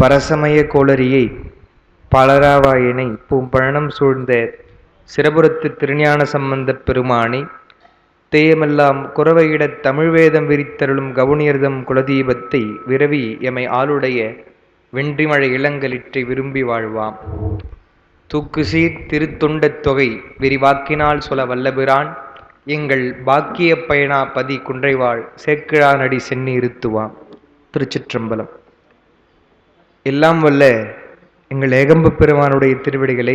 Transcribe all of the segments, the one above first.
பரசமய கோளரியை பலராவாயினை பூம்பழனம் சூழ்ந்த சிரபுரத்து திருஞான சம்பந்தப் பெருமானை தேயமெல்லாம் குரவையிடத் தமிழ்வேதம் விரித்தருளும் கவுனியர்தம் குலதீபத்தை விரவி எமை ஆளுடைய வென்றிமழை இளங்கலிற்றை விரும்பி வாழ்வாம். தூக்குசீர் திருத்தொண்டத் தொகை விரிவாக்கினால் சொல வல்லபிரான் எங்கள் பாக்கிய பயனா பதி குன்றைவாழ் சேக்கிழானடி சென்னி இருத்துவாம். திருச்சிற்றம்பலம். எல்லாம் வல்ல எங்கள் ஏகம்ப பெருமானுடைய திருவடிகளை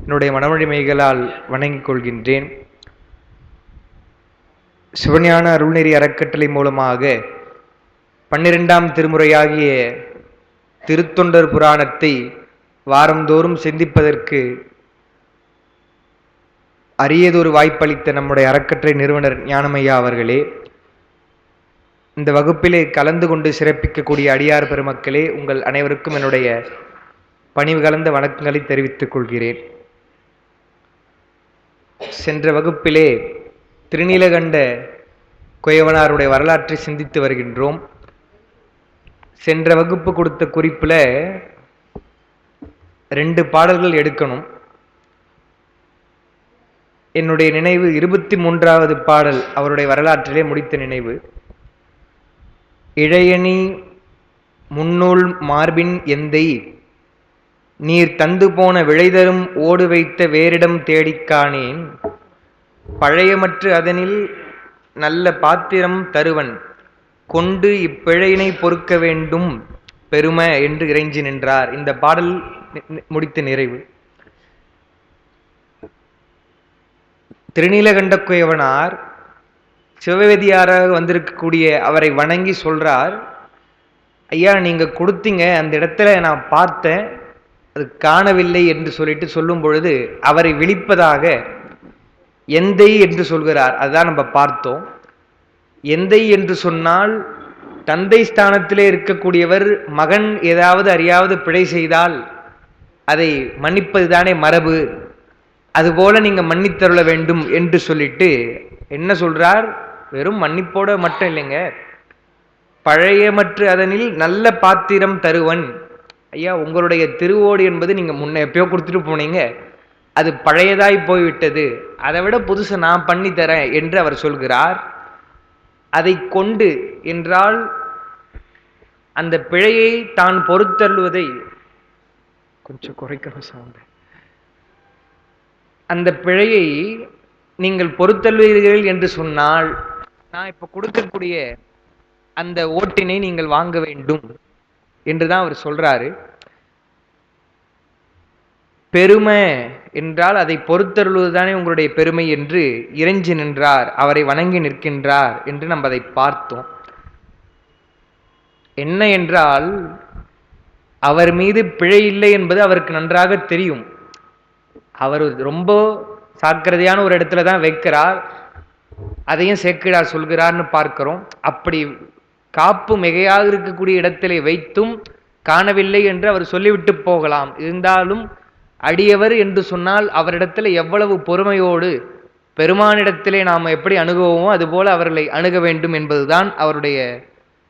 என்னுடைய மனமொழிமைகளால் வணங்கிக் கொள்கின்றேன். சிவஞான அருள்நெறி அறக்கட்டளை மூலமாக 12ஆம் திருமுறையாகிய திருத்தொண்டர் புராணத்தை வாரந்தோறும் சிந்திப்பதற்கு அரியதொரு வாய்ப்பளித்த நம்முடைய அறக்கட்டளை நிறுவனர் ஞானமையா அவர்களே, இந்த வகுப்பிலே கலந்து கொண்டு சிறப்பிக்கக்கூடிய அடியார் பெருமக்களே, உங்கள் அனைவருக்கும் என்னுடைய பணிவு கலந்த வணக்கங்களை தெரிவித்துக் கொள்கிறேன். சென்ற வகுப்பிலே திருநீலகண்ட குயவனாருடைய வரலாற்றை சிந்தித்து வருகின்றோம். சென்ற வகுப்பு கொடுத்த குறிப்பில் 2 பாடல்கள் எடுக்கணும். என்னுடைய நினைவு 23வது பாடல் அவருடைய வரலாற்றிலே முடித்த நினைவு. இழையணி முன்னூல் மார்பின் எந்தை நீர் தந்து போன விளைதரும் ஓடு வைத்த வேறிடம் தேடிக்கானேன் பழையமற்று அதனில் நல்ல பாத்திரம் தருவன் கொண்டு இப்பிழையினை பொறுக்க வேண்டும் பெருமை என்று இறைஞ்சி நின்றார். இந்த பாடல் முடித்த நிறைவு. திருநீலகண்ட குயவனார் சிவவேதியாராக வந்திருக்கக்கூடிய அவரை வணங்கி சொல்றார், ஐயா நீங்க கொடுத்தீங்க, அந்த இடத்துல நான் பார்த்தேன், அது காணவில்லை என்று சொல்லிட்டு சொல்லும் பொழுது அவரை விழிப்பதாக எந்தை என்று சொல்கிறார். அதுதான் நம்ம பார்த்தோம். எந்தை என்று சொன்னால் தந்தை ஸ்தானத்திலே இருக்கக்கூடியவர் மகன் ஏதாவது அறியாவது பிழை செய்தால் அதை மன்னிப்பது தானே மரபு, அதுபோல நீங்க மன்னித்தருள வேண்டும் என்று சொல்லிட்டு என்ன சொல்றார், வெறும் மன்னிப்போட மட்டும் இல்லைங்க, பழையமற்று அதனில் நல்ல பாத்திரம் தருவன். ஐயா உங்களுடைய திருவோடு என்பது நீங்க முன்ன எப்பயோ கொடுத்துட்டு போனீங்க, அது பழையதாய் போய்விட்டது, அதை விட புதுசு நான் பண்ணி தரேன் என்று அவர் சொல்கிறார். அதை கொண்டு என்றால் அந்த பிழையை தான் பொறுத்தருள்வதை கொஞ்சம் குறைக்கணும் சவுண்ட். அந்த பிழையை நீங்கள் பொறுத்தருள்வீர்கள் என்று சொன்னால் நான் இப்ப கொடுக்கக்கூடிய அந்த ஓட்டினை நீங்கள் வாங்க வேண்டும் என்றுதான் அவர் சொல்றாரு. பெருமை என்றால் அதை பொறுத்தருள்வதுதானே உங்களுடைய பெருமை என்று இறைஞ்சி நின்றார், அவரை வணங்கி நிற்கின்றார் என்று நம்ம அதை பார்த்தோம். என்ன என்றால் அவர் மீது பிழை இல்லை என்பது அவருக்கு நன்றாக தெரியும். அவர் ரொம்ப சாக்கிரதையான ஒரு இடத்துல தான் வைக்கிறார், அதையும் சேக்கிழார் சொல்கிறார்னு பார்க்கிறோம். அப்படி காப்பு மிகையாக இருக்கக்கூடிய இடத்திலே வைத்தும் காணவில்லை என்று அவர் சொல்லிவிட்டு போகலாம். இருந்தாலும் அடியவர் என்று சொன்னால் அவரிடத்தில் எவ்வளவு பொறுமையோடு பெருமானிடத்திலே நாம் எப்படி அணுகுவோமோ அதுபோல அவர்களை அணுக வேண்டும் என்பதுதான் அவருடைய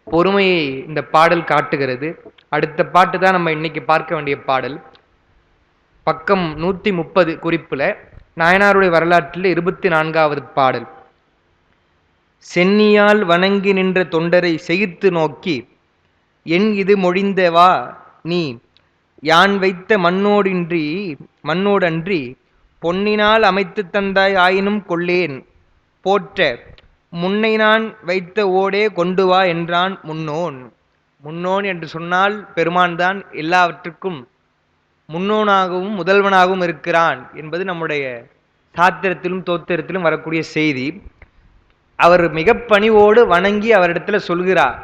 பொறுமையை இந்த பாடல் காட்டுகிறது. அடுத்த பாட்டு தான் நம்ம இன்னைக்கு பார்க்க வேண்டிய பாடல். பக்கம் 130 குறிப்புல நாயனாருடைய வரலாற்றில் 24வது பாடல். சென்னியால் வணங்கி நின்ற தொண்டரை செயித்து நோக்கி என் இது மொழிந்தவா நீ யான் வைத்த மண்ணோடன்றி பொன்னினால் அமைத்து தந்தாய் ஆயினும் கொள்ளேன் போற்ற முன்னை நான் வைத்த ஓடே கொண்டு வா என்றான் முன்னோன். முன்னோன் என்று சொன்னால் பெருமான் தான் எல்லாவற்றுக்கும் முன்னோனாகவும் முதல்வனாகவும் இருக்கிறான் என்பது நம்முடைய சாத்திரத்திலும் தோத்திரத்திலும் வரக்கூடிய செய்தி. அவர் மிக பணிவோடு வணங்கி அவரிடத்துல சொல்கிறார்.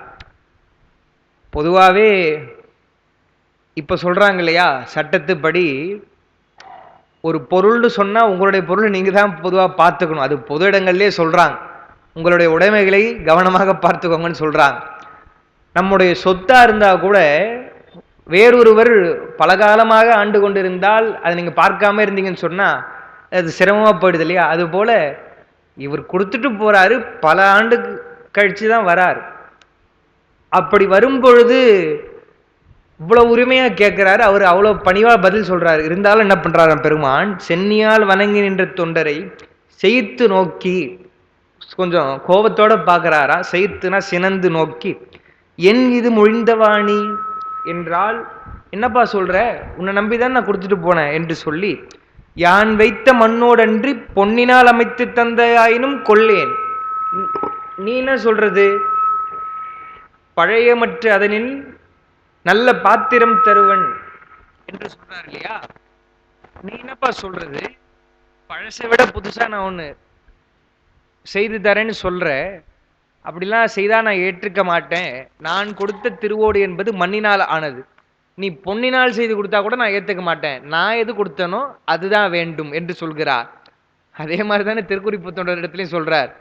பொதுவாகவே இப்ப சொல்றாங்க இல்லையா, சட்டத்துப்படி ஒரு பொருள்னு சொன்னா உங்களுடைய பொருள் நீங்க தான் பொதுவாக பார்த்துக்கணும். அது பொது இடங்கள்லேயே சொல்றாங்க, உங்களுடைய உடைமைகளை கவனமாக பார்த்துக்கோங்கன்னு சொல்றாங்க. நம்முடைய சொத்தா இருந்தா கூட வேறொருவர் பல காலமாக ஆண்டு கொண்டிருந்தால் அதை நீங்க பார்க்காம இருந்தீங்கன்னு சொன்னா அது சிரமமா போயிடுது இல்லையா. அது போல இவர் கொடுத்துட்டு போறாரு, பல ஆண்டு கழிச்சுதான் வராரு. அப்படி வரும் பொழுது இவ்வளவு உரிமையா கேட்கிறாரு, அவர் அவ்வளவு பணிவா பதில் சொல்றாரு. இருந்தாலும் என்ன பண்றாரு பெருமான், சென்னியால் வணங்கி நின்ற தொண்டரை செய்த்து நோக்கி, கொஞ்சம் கோபத்தோட பாக்குறாரா. செய்த்துனா சினந்து நோக்கி, என் இது மொழிந்தவாணி என்றால், என்னப்பா சொல்ற, உன்னை நம்பிதான் நான் கொடுத்துட்டு போனேன் என்று சொல்லி, யான் வைத்த மண்ணோடன்றி பொன்னினால் அமைத்து தந்தையாயினும் கொள்ளேன். நீ என்ன சொல்றது, பழையமற்ற அதனில் நல்ல பாத்திரம் தருவன் என்று சொல்றாரு இல்லையா. நீ என்னப்பா சொல்றது, பழசை விட புதுசா நான் ஒண்ணு செய்து தரேன்னு சொல்ற, அப்படிலாம் செய்தா நான் ஏற்றுக்க மாட்டேன். நான் கொடுத்த திருவோடு என்பது மண்ணினால் ஆனது, நீ பொன்னினால் செய்து கொடுத்தா கூட நான் ஏத்துக்க மாட்டேன். நான் எது கொடுத்தனோ அதுதான் வேண்டும் என்று சொல்கிறார். அதே மாதிரிதானே திருக்குறிப்பு தொண்டர் இடத்துலயும் சொல்றார்,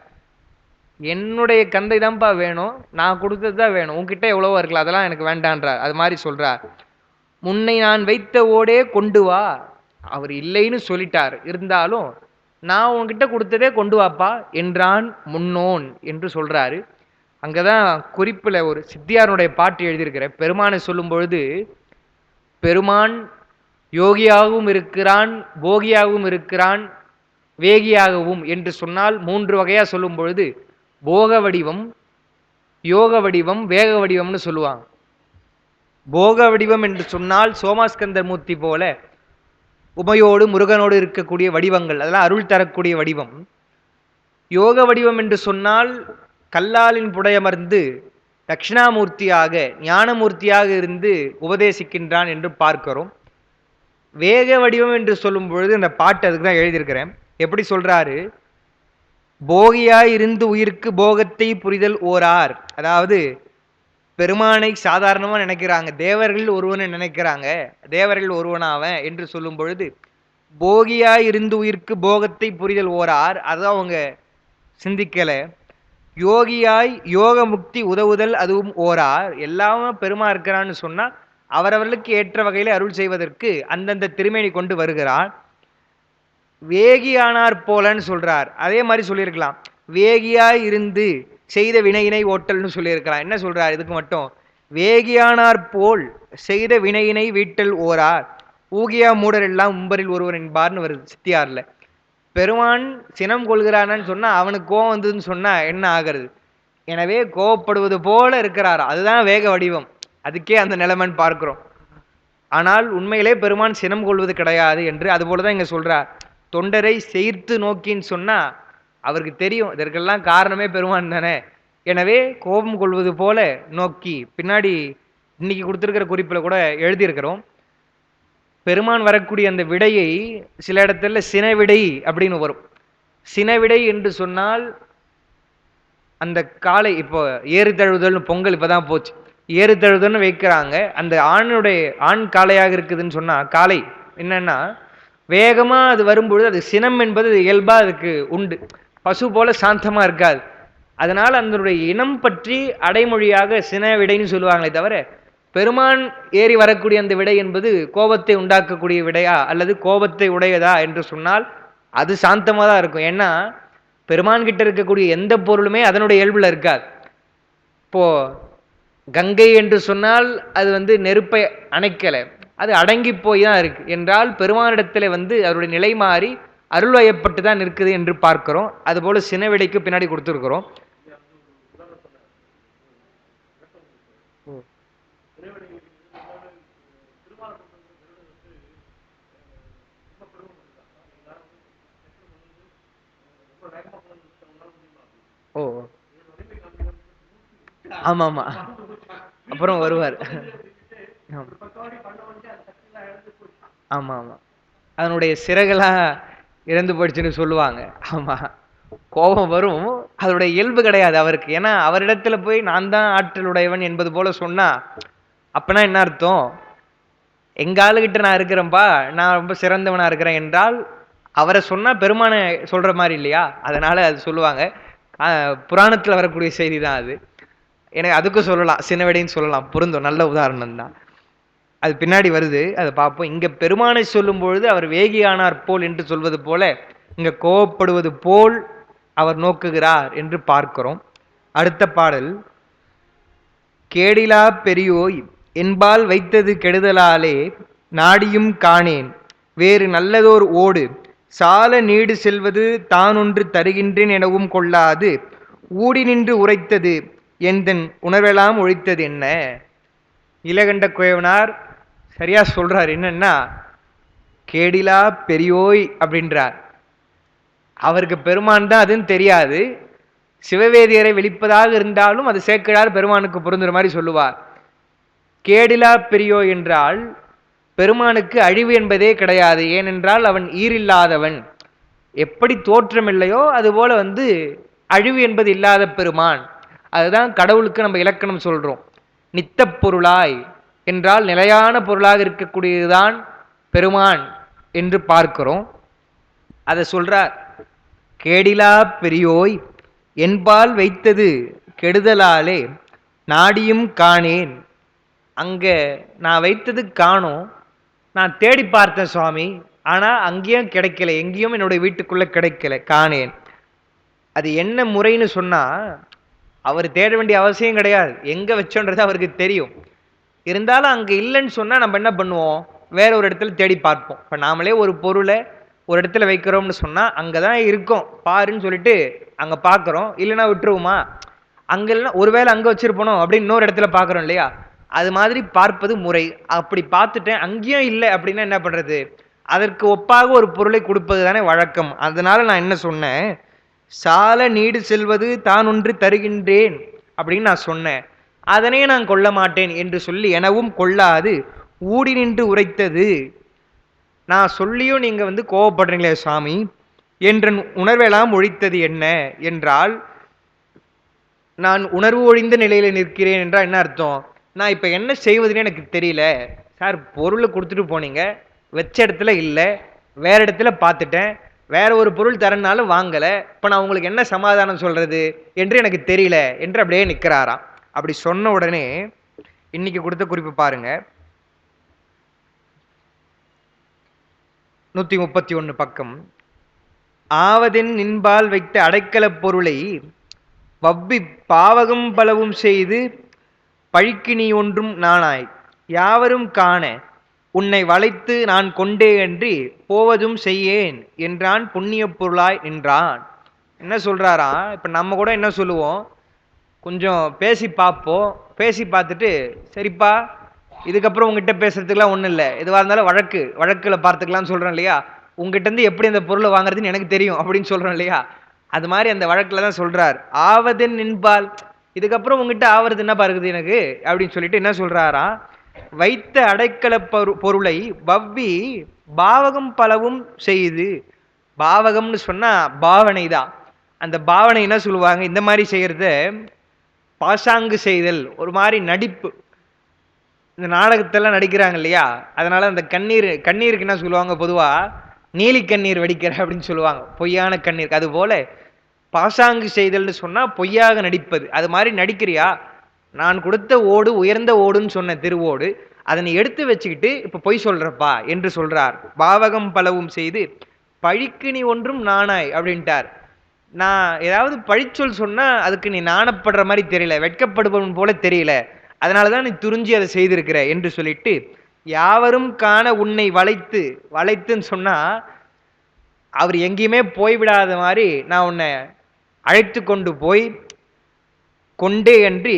என்னுடைய கந்தை தான்ப்பா வேணும், நான் கொடுத்தது தான் வேணும், உன்கிட்ட எவ்வளவோ இருக்கலாம், அதெல்லாம் எனக்கு வேண்டான்றார். அது மாதிரி சொல்றார். முன்னை நான் வைத்த ஓடே கொண்டு வா, அவர் இல்லைன்னு சொல்லிட்டார், இருந்தாலும் நான் உன்கிட்ட கொடுத்ததே கொண்டு வாப்பா என்றான் முன்னோன் என்று சொல்றாரு. அங்கதான் குறிப்புல ஒரு சித்தியாருடைய பாட்டு எழுதியிருக்கிற, பெருமானை சொல்லும் பொழுது, பெருமான் யோகியாகவும் இருக்கிறான், போகியாகவும் இருக்கிறான், வேகியாகவும் என்று சொன்னால் 3 வகையா சொல்லும் பொழுது, போக வடிவம், யோக வடிவம், வேக வடிவம்னு சொல்லுவாங்க. போக வடிவம் என்று சொன்னால் சோமாஸ்கந்தர் மூர்த்தி போல உமையோடு முருகனோடு இருக்கக்கூடிய வடிவங்கள், அதெல்லாம் அருள் தரக்கூடிய வடிவம். யோக வடிவம் என்று சொன்னால் கல்லாலின் புடையமர்ந்து தட்சிணாமூர்த்தியாக ஞானமூர்த்தியாக இருந்து உபதேசிக்கின்றான் என்று பார்க்கிறோம். வேக வடிவம் என்று சொல்லும் பொழுது, அந்த பாட்டு அதுக்கு தான் எழுதியிருக்கிறேன். எப்படி சொல்றாரு, போகியாய் இருந்து உயிருக்கு போகத்தை புரிதல் ஓரார். அதாவது பெருமானை சாதாரணமா நினைக்கிறாங்க, தேவர்கள் ஒருவனை நினைக்கிறாங்க, தேவர்கள் ஒருவனாவன் என்று சொல்லும் பொழுது, போகியாய் இருந்து உயிருக்கு போகத்தை புரிதல் ஓரார், அதான் அவங்க சிந்திக்கல. யோகியாய் யோக முக்தி உதவுதல் அதுவும் ஓரார். எல்லாமே பெருமா இருக்கிறான்னு சொன்னா அவரவர்களுக்கு ஏற்ற வகையில அருள் செய்வதற்கு அந்தந்த திருமேனி கொண்டு வருகிறார். வேகியானார் போலன்னு சொல்றார். அதே மாதிரி சொல்லியிருக்கலாம், வேகியாய் இருந்து செய்த வினையினை ஓட்டல்னு சொல்லியிருக்கலாம். என்ன சொல்றார் இதுக்கு மட்டும், வேகியானார் போல் செய்த வினையினை வீட்டல் ஓரார், ஊகியா மூடர் எல்லாம் உம்பரில் ஒருவர் என்பார்னு வருது சித்தியார்ல. பெருமான் சினம் கொள்கிறான்னு சொன்னா அவனுக்கு கோவம் வந்ததுன்னு சொன்னா என்ன ஆகிறது, எனவே கோவப்படுவது போல இருக்கிறார், அதுதான் வேக வடிவம், அதுக்கே அந்த நிலைமைன்னு பார்க்கிறோம். ஆனால் உண்மையிலே பெருமான் சினம் கொள்வது கிடையாது என்று அதுபோலதான் இங்க சொல்றார். தொண்டரை சேர்த்து நோக்கின்னு சொன்னா அவருக்கு தெரியும் இதற்கெல்லாம் காரணமே பெருமான் தானே, எனவே கோபம் கொள்வது போல நோக்கி. பின்னாடி இன்னைக்கு கொடுத்திருக்கிற குறிப்பில் கூட எழுதியிருக்கிறோம், பெருமான் வரக்கூடிய அந்த விடையை சில இடத்துல சினவிடை அப்படின்னு வரும். சினவிடை என்று சொன்னால் அந்த காளை, இப்போ ஏறு தழுவுதல்னு பொங்கல் இப்பதான் போச்சு, ஏறு தழுவுதல்னு வைக்கிறாங்க, அந்த ஆண் காளையாக இருக்குதுன்னு சொன்னா, காளை என்னன்னா வேகமா அது வரும்பொழுது அது சினம் என்பது இயல்பா அதுக்கு உண்டு, பசு போல சாந்தமா இருக்காது. அதனால் அதனுடைய இனம் பற்றி அடைமொழியாக சின விடைன்னு சொல்லுவாங்களே தவிர, பெருமான் ஏறி வரக்கூடிய அந்த விடை என்பது கோபத்தை உண்டாக்கக்கூடிய விடையா அல்லது கோபத்தை உடையதா என்று சொன்னால் அது சாந்தமா தான் இருக்கும். ஏன்னா பெருமான் கிட்ட இருக்கக்கூடிய எந்த பொருளுமே அதனுடைய இயல்புல இருக்காது. இப்போ கங்கை என்று சொன்னால் அது நெருப்பை அணைக்கலை, அது அடங்கி போய் தான் இருக்கு என்றால் பெருமானிடத்துல அவருடைய நிலை மாறி அருள் வயப்பட்டு தான் இருக்குது என்று பார்க்கிறோம். அதுபோல சினவிடைக்கு பின்னாடி கொடுத்துருக்கிறோம். ஓ ஆமா ஆமா, அப்புறம் வருவார். ஆமா ஆமா, அதனுடைய சிறகெல்லாம் இறந்து போயிடுச்சுன்னு சொல்லுவாங்க. ஆமா, கோபம் வரும், அதனுடைய இயல்பு கிடையாது அவருக்கு. ஏன்னா அவரிடத்துல போய் நான் தான் ஆற்றல் உடையவன் என்பது போல சொன்னா அப்பனா என்ன அர்த்தம், எங்க ஆளுகிட்ட நான் இருக்கிறேன்பா, நான் ரொம்ப சிறந்தவனா இருக்கிறேன் என்றால் அவரை சொன்னா பெருமானை சொல்ற மாதிரி இல்லையா, அதனால அது சொல்லுவாங்க. புராணத்துல வரக்கூடிய செய்தி தான் அது. எனக்கு அதுக்கும் சொல்லலாம், சினவெடின்னு சொல்லலாம், பொருந்தும், நல்ல உதாரணம் தான். அது பின்னாடி வருது, அதை பார்ப்போம். இங்க பெருமானை சொல்லும் பொழுது அவர் வேகியானார் போல் என்று சொல்வது போல இங்க கோபப்படுவது போல் அவர் நோக்குகிறார் என்று பார்க்கிறோம். அடுத்த பாடல், கேடிலா பெரியோய் என்பால் வைத்தது கெடுதலாலே நாடியும் காணேன் வேறு நல்லதோர் ஓடு சால நீடு செல்வது தானொன்று தருகின்றேன் எனவும் கொள்ளாது ஊடி நின்று உரைத்தது எந்தன் உணர்வெல்லாம் ஒழித்தது என்ன. நீலகண்ட குயவனார் சரியா சொல்றார். என்னன்னா, கேடிலா பெரியோய் அப்படின்றார். அவருக்கு பெருமான் தான் அதுன்னு தெரியாது. சிவவேதியரை வெளிப்பதாக இருந்தாலும் அது சேக்கிழார் பெருமானுக்கு பொருந்துற மாதிரி சொல்லுவார். கேடிலா பெரியோய் என்றால் பெருமானுக்கு அழிவு என்பதே கிடையாது. ஏனென்றால் அவன் ஈரில்லாதவன். எப்படி தோற்றம் இல்லையோ அதுபோல அழிவு என்பது இல்லாத பெருமான். அதுதான் கடவுளுக்கு நம்ம இலக்கணம் சொல்றோம். நித்த பொருளாய் என்றால் நிலையான பொருளாக இருக்கக்கூடியதுதான் பெருமான் என்று பார்க்கிறோம். அதை சொல்றார். கேடிலா பெரியோய் என்பால் வைத்தது கெடுதலாலே நாடியும் காணேன். அங்க நான் வைத்தது காணோம். நான் தேடி பார்த்தேன் சுவாமி, ஆனா அங்கேயும் கிடைக்கல, எங்கேயும் என்னுடைய வீட்டுக்குள்ள கிடைக்கல, காணேன். அது என்ன முறைன்னு சொன்னா, அவர் தேட வேண்டிய அவசியம் கிடையாது, எங்க வச்சோன்றது அவருக்கு தெரியும். இருந்தாலும் அங்க இல்லைன்னு சொன்னா நம்ம என்ன பண்ணுவோம், வேற ஒரு இடத்துல தேடி பார்ப்போம். இப்ப நாமளே ஒரு பொருளை ஒரு இடத்துல வைக்கிறோம்னு சொன்னா அங்கதான் இருக்கும் பாருன்னு சொல்லிட்டு அங்க பாக்குறோம், இல்லைன்னா விட்டுருவோமா? அங்க இல்லைன்னா ஒருவேளை அங்க வச்சிருப்போம் அப்படின்னு இன்னொரு இடத்துல பாக்குறோம் இல்லையா? அது மாதிரி பார்ப்பது முறை. அப்படி பார்த்துட்டேன் அங்கேயும் இல்லை அப்படின்னா என்ன பண்றது? அதற்கு ஒப்பாக ஒரு பொருளை கொடுப்பது தானே வழக்கம். அதனால நான் என்ன சொன்னேன், சால நீடு செல்வது தான் ஒன்று தருகின்றேன் அப்படின்னு நான் சொன்னேன். அதனே நான் கொள்ள மாட்டேன் என்று சொல்லி எனவும் கொள்ளாது ஊடி நின்று உரைத்தது. நான் சொல்லியும் நீங்க கோவப்படுறீங்களே சுவாமி, என்ற உணர்வெல்லாம் ஒழித்தது என்ன என்றால், நான் உணர்வு ஒழிந்த நிலையில நிற்கிறேன் என்றால் என்ன அர்த்தம்? நான் இப்ப என்ன செய்வதுன்னு எனக்கு தெரியல சார். பொருளை கொடுத்துட்டு போனீங்க, வச்ச இடத்துல இல்லை, வேற இடத்துல பார்த்துட்டேன், வேற ஒரு பொருள் தரனாலும் வாங்கல, இப்ப நான் உங்களுக்கு என்ன சமாதானம் சொல்றது என்று எனக்கு தெரியல என்று அப்படியே நிற்கிறாராம். அப்படி சொன்ன உடனே இன்னைக்கு கொடுத்த குறிப்பு பாருங்க, 131 பக்கம். ஆவதென் நின்பால் வைத்த அடைக்கல பொருளை வவ்வி பாவகம் பலவும் செய்து பழிக்கு நீ ஒன்றும் நானாய் யாவரும் காண உன்னை வளைத்து நான் கொண்டே அன்றி போவதும் செய்யேன் என்றான் புண்ணிய பொருளாய் நின்றான். என்ன சொல்றாரா? இப்ப நம்ம கூட என்ன சொல்லுவோம், கொஞ்சம் பேசி பார்ப்போம், பேசி பார்த்துட்டு சரிப்பா இதுக்கப்புறம் உங்ககிட்ட பேசுறதுக்குலாம் ஒன்றும் இல்லை, எதுவாக இருந்தாலும் வழக்குல பார்த்துக்கலாம்னு சொல்றேன் இல்லையா? உங்ககிட்ட இருந்து எப்படி அந்த பொருளை வாங்குறதுன்னு எனக்கு தெரியும் அப்படின்னு சொல்றோம் இல்லையா? அது மாதிரி அந்த வழக்குல தான் சொல்றார். ஆவதென் நின்பால், இதுக்கப்புறம் உங்ககிட்ட ஆவறது என்ன பாருக்குது எனக்கு அப்படின்னு சொல்லிட்டு என்ன சொல்றாரா, வைத்த அடைக்கல பொருளை வவ்வி பாவகம் பலவும் செய்து. பாவகம்னு சொன்னா பாவனை தான். அந்த பாவனை என்ன சொல்லுவாங்க, இந்த மாதிரி செய்யறத பாசாங்கு செய்தல், ஒரு மாதிரி நடிப்பு. இந்த நாடகத்தெல்லாம் நடிக்கிறாங்க இல்லையா, அதனால அந்த கண்ணீருக்கு என்ன சொல்லுவாங்க, பொதுவா நீலி கண்ணீர் வடிக்கிற அப்படின்னு சொல்லுவாங்க, பொய்யான கண்ணீர். அது போல பாசாங்கு செய்தல்னு சொன்னா பொய்யாக நடிப்பது. அது மாதிரி நடிக்கிறியா? நான் கொடுத்த ஓடு உயர்ந்த ஓடுன்னு சொன்ன திருவோடு, அதனை எடுத்து வச்சுக்கிட்டு இப்ப பொய் சொல்றப்பா என்று சொல்றார். பாவகம் பலவும் செய்து பழிக்கு நீ ஒன்றும் நானாய் அப்படின்ட்டார். நான் ஏதாவது பழிச்சொல் சொன்னா அதுக்கு நீ நாணப்படுற மாதிரி தெரியல, வெட்கப்படுபவன் போல தெரியல, அதனாலதான் நீ துறிஞ்சி அதை செய்திருக்கிற என்று சொல்லிட்டு, யாவரும் காண உன்னை வளைத்துன்னு சொன்னா அவர் எங்கேயுமே போய்விடாத மாதிரி நான் உன்னை அழைத்து கொண்டு போய் கொண்டே அன்றி,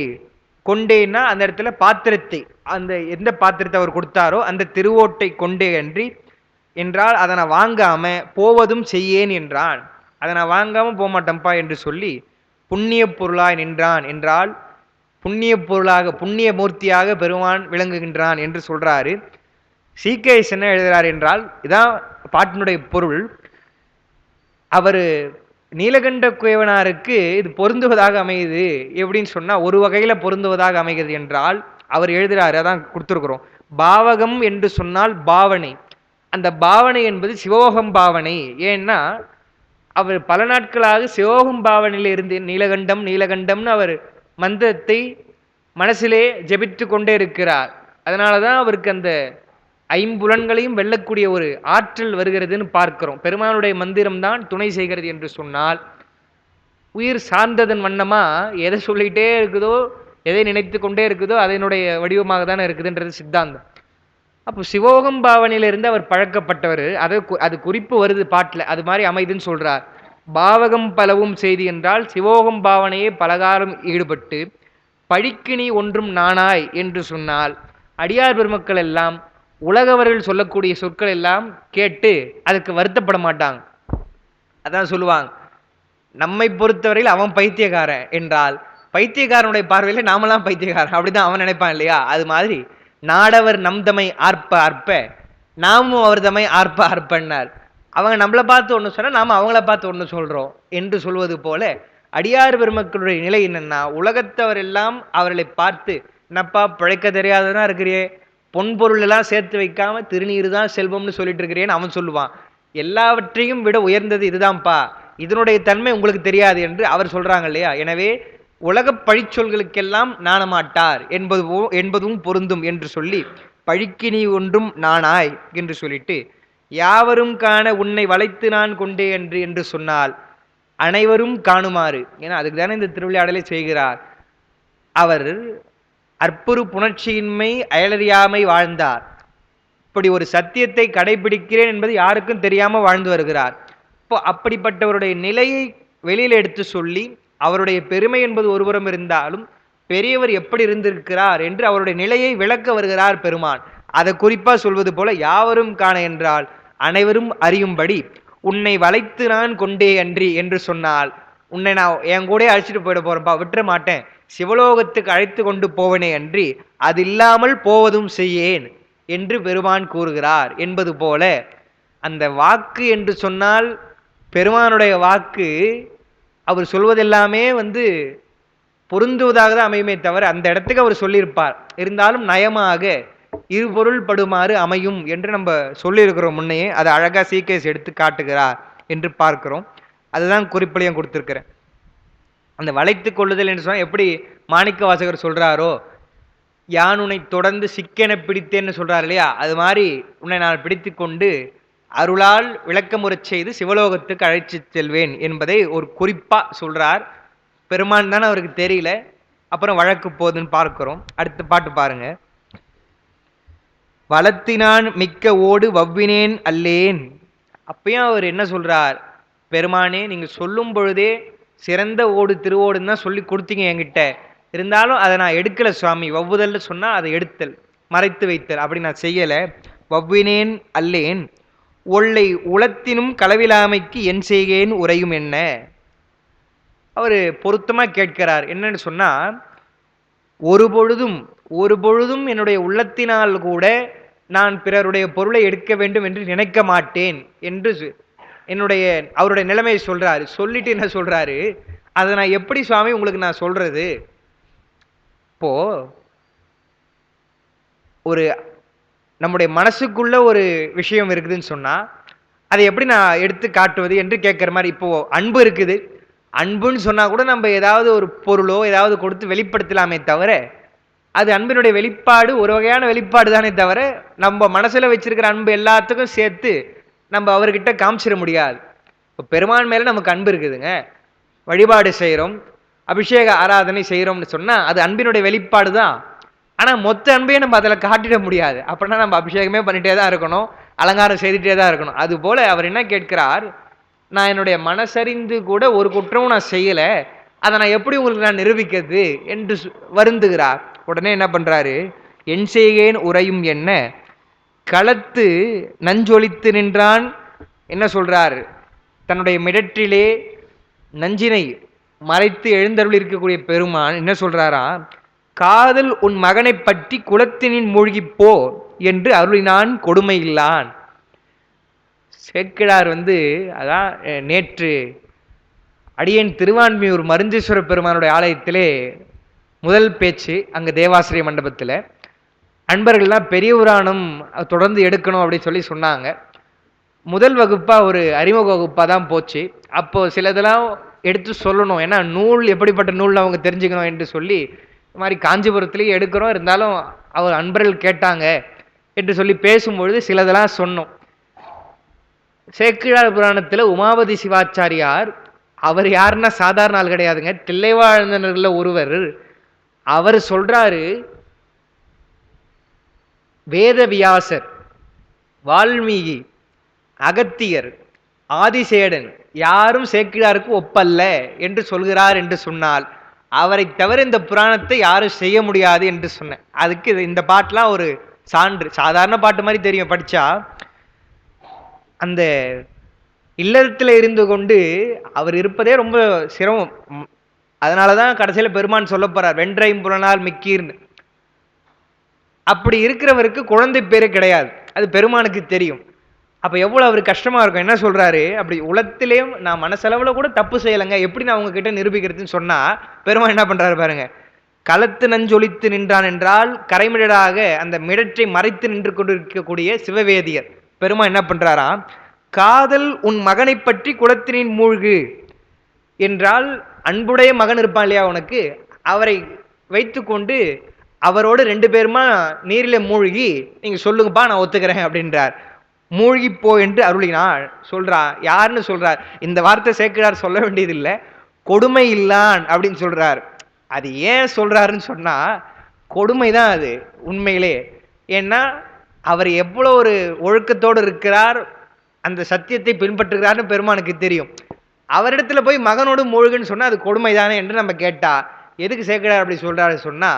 கொண்டேன்னா அந்த இடத்துல பாத்திரத்தை, அந்த எந்த பாத்திரத்தை அவர் கொடுத்தாரோ அந்த திருவோட்டை கொண்டே அன்றி என்றால் அதை நான் வாங்காம போவதும் செய்யேன் என்றான். அதை நான் வாங்காம போக மாட்டேன்ப்பா என்று சொல்லி புண்ணிய பொருளாய் நின்றான் என்றால், புண்ணிய பொருளாக புண்ணிய மூர்த்தியாக பெருமான் விளங்குகின்றான் என்று சொல்றாரு. சீகேஎஸ் என்ன எழுதுறார் என்றால், இதான் பாட்டினுடைய பொருள். அவர் நீலகண்ட குயவனாருக்கு இது பொருந்துவதாக அமையுது எப்படின்னு சொன்னா, ஒரு வகையில பொருந்துவதாக அமைகிறது என்றால் அவர் எழுதுறாரு, அதான் கொடுத்துருக்கிறோம். பாவகம் என்று சொன்னால் பாவனை, அந்த பாவனை என்பது சிவோகம் பாவனை. ஏன்னா அவர் பல நாட்களாக சிவோகம் பாவனையில் இருந்து நீலகண்டம் நீலகண்டம்னு அவர் மந்திரத்தை மனசிலே ஜெபித்து கொண்டே இருக்கிறார். அதனாலதான் அவருக்கு அந்த ஐம்புலன்களையும் வெல்லக்கூடிய ஒரு ஆற்றல் வருகிறதுன்னு பார்க்கிறோம். பெருமானுடைய மந்திரம் தான் துணை செய்கிறது என்று சொன்னால், உயிர் சார்ந்ததன் வண்ணமா எதை சொல்லிக்கிட்டே இருக்குதோ, எதை நினைத்து கொண்டே இருக்குதோ அதனுடைய வடிவமாக தானே இருக்குதுன்றது சித்தாந்தம். அப்போ சிவோகம் பாவனையிலிருந்து அவர் பழக்கப்பட்டவர். அது குறிப்பு வருது பாட்டுல, அது மாதிரி அமைதுன்னு சொல்றார். பாவகம் பலவும் செய்தி என்றால் சிவோகம் பாவனையே பலகாலம் ஈடுபட்டு பழிக்கு நீ ஒன்றும் நானாய் என்று சொன்னால் அடியார் பெருமக்கள் எல்லாம் உலகவர்கள் சொல்லக்கூடிய சொற்கள் எல்லாம் கேட்டு அதுக்கு வருத்தப்பட மாட்டாங்க. அதான் சொல்லுவாங்க, நம்மை பொறுத்தவரையில் அவன் பைத்தியக்காரன் என்றால் பைத்தியக்காரனுடைய பார்வையில நாமெல்லாம் பைத்தியக்காரன் அப்படிதான் அவன் நினைப்பான் இல்லையா? அது மாதிரி நாடவர் நம் தமை ஆர்ப்ப அற்ப நாமும் அவர் தமை ஆர்ப்ப அற்பன்னார். அவங்க நம்மளை பார்த்து ஒன்று சொன்னா நாம அவங்கள பார்த்து ஒன்று சொல்றோம் என்று சொல்வது போல அடியார் பெருமக்களுடைய நிலை என்னன்னா, உலகத்தவர் எல்லாம் அவர்களை பார்த்து என்னப்பா பிழைக்க தெரியாததான் இருக்கிறியே, பொன்பொருள் எல்லாம் சேர்த்து வைக்காம திருநீர் தான் செல்வம்னு சொல்லிட்டு இருக்கிறேன்னு அவன் சொல்லுவான். எல்லாவற்றையும் விட உயர்ந்தது இதுதான்ப்பா, இதனுடைய தன்மை உங்களுக்கு தெரியாது என்று அவர் சொல்றாங்க இல்லையா? எனவே உலக பழிச்சொல்களுக்கெல்லாம் நாணமாட்டார் என்பதும் பொருந்தும் என்று சொல்லி பழிக்கு நீ ஒன்றும் நானாய் என்று சொல்லிட்டு யாவரும் காண உன்னை வளைத்து நான் கொண்டே என்று சொன்னால் அனைவரும் காணுமாறு, ஏன்னா அதுக்கு தானே இந்த திருவிளையாடலை செய்கிறார். அவர் அற்புறு புணர்ச்சியின்மை அயலறியாமை வாழ்ந்தார். இப்படி ஒரு சத்தியத்தை கடைபிடிக்கிறேன் என்பது யாருக்கும் தெரியாம வாழ்ந்து வருகிறார். இப்போ அப்படிப்பட்டவருடைய நிலையை வெளியில் எடுத்து சொல்லி அவருடைய பெருமை என்பது ஒருபுறம் இருந்தாலும் பெரியவர் எப்படி இருந்திருக்கிறார் என்று அவருடைய நிலையை விளக்க வருகிறார் பெருமான். அதை குறிப்பா சொல்வது போல யாவரும் காண என்றால் அனைவரும் அறியும்படி உன்னை வளைத்து நான் கொண்டே அன்றி என்று சொன்னால் உன்னை நான் என் கூட அழைச்சிட்டு போயிட போறேன்ப்பா, விட்டுற மாட்டேன், சிவலோகத்துக்கு அழைத்து கொண்டு போவனே அன்றி அது இல்லாமல் போவதும் செய்யேன் என்று பெருமான் கூறுகிறார் என்பது போல அந்த வாக்கு என்று சொன்னால் பெருமானுடைய வாக்கு அவர் சொல்வதெல்லாமே பொருந்துவதாக தான் அமையுமே தவிர அந்த இடத்துக்கு அவர் சொல்லியிருப்பார், இருந்தாலும் நயமாக இருபொருள் படுமாறு அமையும் என்று நம்ம சொல்லியிருக்கிறோம் முன்னையே. அதை அழகா சீகேஸ் எடுத்து காட்டுகிறார் என்று பார்க்கிறோம். அதுதான் குறிப்பிலையும் கொடுத்திருக்கிறேன். அந்த வளைத்து கொள்ளுதல் என்று சொன்னால் எப்படி மாணிக்க வாசகர் சொல்றாரோ, யான் உன்னை தொடர்ந்து சிக்கென பிடித்தேன்னு சொல்றாரு இல்லையா? அது மாதிரி உன்னை நான் பிடித்து கொண்டு அருளால் விளக்கமுறச் செய்து சிவலோகத்துக்கு அழைத்து செல்வேன் என்பதை ஒரு குறிப்பா சொல்றார். பெருமான் தானே அவருக்கு தெரியல, அப்புறம் வழக்கு போகுதுன்னு பார்க்கிறோம். அடுத்த பாட்டு பாருங்க. வளத்தினான் மிக்க ஓடு வவ்வினேன் அல்லேன். அப்பயும் அவர் என்ன சொல்றார், பெருமானே நீங்க சொல்லும் பொழுதே சிறந்த ஓடு திருவோடுன்னு தான் சொல்லி கொடுத்தீங்க என்கிட்ட, இருந்தாலும் அதை நான் எடுக்கல சுவாமி. வவ்வுதல் சொன்னா அதை எடுத்தல், மறைத்து வைத்தல், அப்படி நான் செய்யல. வவ்வினேன் அல்லேன் ஒல்லை உளத்தினும் களவிலாமைக்கு என் செய்கேன் உரையும் என்ன. அவர் பொருத்தமா கேட்கிறார். என்னன்னு சொன்னா, ஒரு பொழுதும் என்னுடைய உள்ளத்தினால் கூட நான் பிறருடைய பொருளை எடுக்க வேண்டும் என்று நினைக்க மாட்டேன் என்று அவருடைய நிலைமையை சொல்றாரு. சொல்லிட்டு என்ன சொல்றாரு, அதை நான் எப்படி சுவாமி உங்களுக்கு நான் சொல்றது? இப்போ ஒரு நம்முடைய மனசுக்குள்ள ஒரு விஷயம் இருக்குதுன்னு சொன்னா அதை எப்படி நான் எடுத்து காட்டுவது என்று கேட்கிற மாதிரி. இப்போ அன்பு இருக்குது, அன்புன்னு சொன்னா கூட நம்ம ஏதாவது ஒரு பொருளோ ஏதாவது கொடுத்து வெளிப்படுத்தலாமே தவிர அது அன்பினுடைய வெளிப்பாடு ஒரு வகையான வெளிப்பாடு தானே தவிர நம்ம மனசுல வச்சிருக்கிற அன்பு எல்லாத்துக்கும் சேர்த்து நம்ம அவர்கிட்ட காமிச்சிட முடியாது. இப்போ பெருமான் மேல நமக்கு அன்பு இருக்குதுங்க, வழிபாடு செய்கிறோம், அபிஷேக ஆராதனை செய்கிறோம்னு சொன்னா அது அன்பினுடைய வெளிப்பாடு தான். ஆனா மொத்த அன்பையும் நம்ம அதில் காட்டிட முடியாது. அப்படின்னா நம்ம அபிஷேகமே பண்ணிட்டே தான் இருக்கணும், அலங்காரம் செய்துட்டே தான் இருக்கணும். அது போல அவர் என்ன கேட்கிறார், நான் என்னுடைய மனசறிந்து கூட ஒரு குற்றமும் நான் செய்யல, அதை நான் எப்படி உங்களுக்கு நான் நிரூபிக்கிறது என்று வருந்துகிறார். உடனே என்ன பண்றாரு, என் செய்கேன் உரையும் என்ன களத்து நஞ்சொலித்து நின்றான். என்ன சொல்றார், தன்னுடைய மிடற்றிலே நஞ்சினை மறைத்து எழுந்தருள் இருக்கக்கூடிய பெருமான் என்ன சொல்றாரா, காதல் உன் மகனை பற்றி குலத்தினின் மூழ்கிப்போ என்று அருளினான் கொடுமை இல்லான். சேக்கிழார் அதான் நேற்று அடியேன் திருவான்மியூர் மருந்தீஸ்வர பெருமானுடைய ஆலயத்திலே முதல் பேச்சு, அங்கே தேவாசிரிய மண்டபத்தில் அன்பர்கள்லாம் பெரிய புராணம் தொடர்ந்து எடுக்கணும் அப்படின்னு சொல்லி சொன்னாங்க. முதல் வகுப்பாக ஒரு அறிமுக வகுப்பாக தான் போச்சு. அப்போது சிலதெல்லாம் எடுத்து சொல்லணும், ஏன்னா நூல் எப்படிப்பட்ட நூல் அவங்க தெரிஞ்சுக்கணும் என்று சொல்லி இது மாதிரி காஞ்சிபுரத்துலேயே எடுக்கிறோம், இருந்தாலும் அவர் அன்பர்கள் கேட்டாங்க என்று சொல்லி பேசும்பொழுது சிலதெல்லாம் சொன்னோம். சேக்கிழார் புராணத்தில் உமாபதி சிவாச்சாரியார், அவர் யாருன்னா சாதாரண ஆள் கிடையாதுங்க, தில்லைவாழ்ந்தனர்களில் ஒருவர். அவர் சொல்றாரு, வேதவியாசர், வால்மீகி, அகத்தியர், ஆதிசேடன் யாரும் சேக்கிழாருக்கு ஒப்பல்ல என்று சொல்கிறார் என்று சொன்னால், அவரை தவிர இந்த புராணத்தை யாரும் செய்ய முடியாது என்று சொன்னேன். அதுக்கு இந்த பாட்டுலாம் ஒரு சான்று. சாதாரண பாட்டு மாதிரி தெரியும் படிச்சா. அந்த இல்லறத்தில் இருந்து கொண்டு அவர் இருப்பதே ரொம்ப சிரமம். அதனாலதான் கடைசியில பெருமான் சொல்ல போறார், வென்றைம்புலனால் மிக்கீர்னு. அப்படி இருக்கிறவருக்கு குழந்தை பேரு கிடையாது. அது பெருமானுக்கு தெரியும். அப்ப எவ்வளவு அவருக்கு கஷ்டமா இருக்கும். என்ன சொல்றாரு, அப்படி உலகத்திலேயும் நான் மனசளவுல கூட தப்பு செய்யலைங்க, எப்படி நான் உங்ககிட்ட நிரூபிக்கிறதுன்னு சொன்னா, பெருமான் என்ன பண்றாரு பாருங்க. களத்து நஞ்சொலித்து நின்றான் என்றால் கரைமிடராக அந்த மிடற்றை மறைத்து நின்று கொண்டிருக்கக்கூடிய சிவவேதியர் பெருமான் என்ன பண்றாராம், காதல் உன் மகனை பற்றி குளத்தினின் மூழ்கு என்றால், அன்புடைய மகன் இருப்பான் இல்லையா உனக்கு, அவரை வைத்துக்கொண்டு அவரோடு 2 பேருமா நீரில மூழ்கி நீங்க சொல்லுங்கப்பா நான் ஒத்துக்கிறேன் அப்படின்றார். மூழ்கி போ என்று அருளினாள் சொல்றா. யாருன்னு சொல்றார்? இந்த வார்த்தை சேக்கிழார் சொல்ல வேண்டியதில்லை, கொடுமை இல்லான் அப்படின்னு சொல்றார். அது ஏன் சொல்றாருன்னு சொன்னா, கொடுமைதான் அது உண்மையிலே. ஏன்னா அவர் எவ்வளவு ஒரு ஒழுக்கத்தோடு இருக்கிறார், அந்த சத்தியத்தை பின்பற்றுகிறார்னு பெருமானுக்கு தெரியும். அவரிடத்துல போய் மகனோடு மூழ்குன்னு சொன்னா அது கொடுமைதானே என்று நம்ம கேட்டா, எதுக்கு சேக்கிழார் அப்படி சொல்றாரு சொன்னா,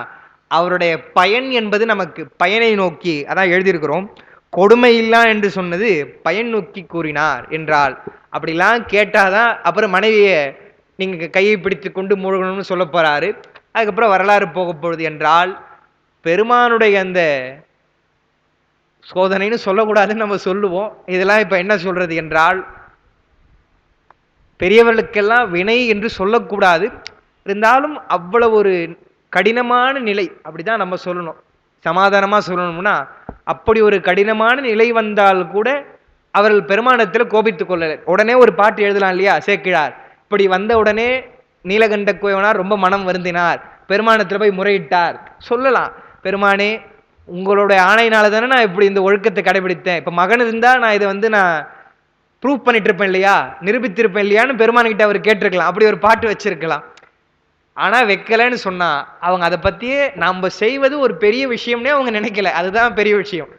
அவருடைய பயன் என்பது நமக்கு பயனை நோக்கி, அதான் எழுதியிருக்கிறோம், கொடுமை இல்லா என்று சொன்னது பயன் நோக்கி கூறினார் என்றால். அப்படிலாம் கேட்டாதான் அப்புறம் மனைவியை நீங்க கையை பிடித்து கொண்டு மூழ்கணும்னு சொல்ல போறாரு. அதுக்கப்புறம் வரலாறு போக போகுது என்றால், பெருமானுடைய அந்த சோதனைன்னு சொல்லக்கூடாதுன்னு நம்ம சொல்லுவோம். இதெல்லாம் இப்ப என்ன சொல்றது என்றால், பெரியவர்களுக்கெல்லாம் வினை என்று சொல்லக்கூடாது. இருந்தாலும் அவ்வளவு ஒரு கடினமான நிலை, அப்படிதான் நம்ம சொல்லணும். சமாதானமா சொல்லணும்னா, அப்படி ஒரு கடினமான நிலை வந்தால் கூட அவர்கள் பெருமானத்தில் கோபித்துக் கொள்ளல. உடனே ஒரு பாட்டு எழுதலாம் இல்லையா சேக்கிழார், இப்படி வந்த உடனே நீலகண்ட குயவனார் ரொம்ப மனம் வருந்தினார், பெருமானத்தில் போய் முறையிட்டார் சொல்லலாம். பெருமானே உங்களுடைய ஆணையினால தானே நான் இப்படி இந்த ஒழுக்கத்தை கடைபிடித்தேன். இப்ப மகன் இருந்தா நான் இதை நான் ப்ரூவ் பண்ணிட்டு இருப்பேன் இல்லையா, நிரூபித்திருப்பேன் இல்லையான்னு பெருமான்கிட்ட அவர் கேட்டிருக்கலாம். அப்படி ஒரு பாட்டு வச்சிருக்கலாம். ஆனா வைக்கலன்னு சொன்னா அவங்க அதை பத்தியே நம்ம செய்வது ஒரு பெரிய விஷயம்னே அவங்க நினைக்கல. அதுதான் பெரிய விஷயம்.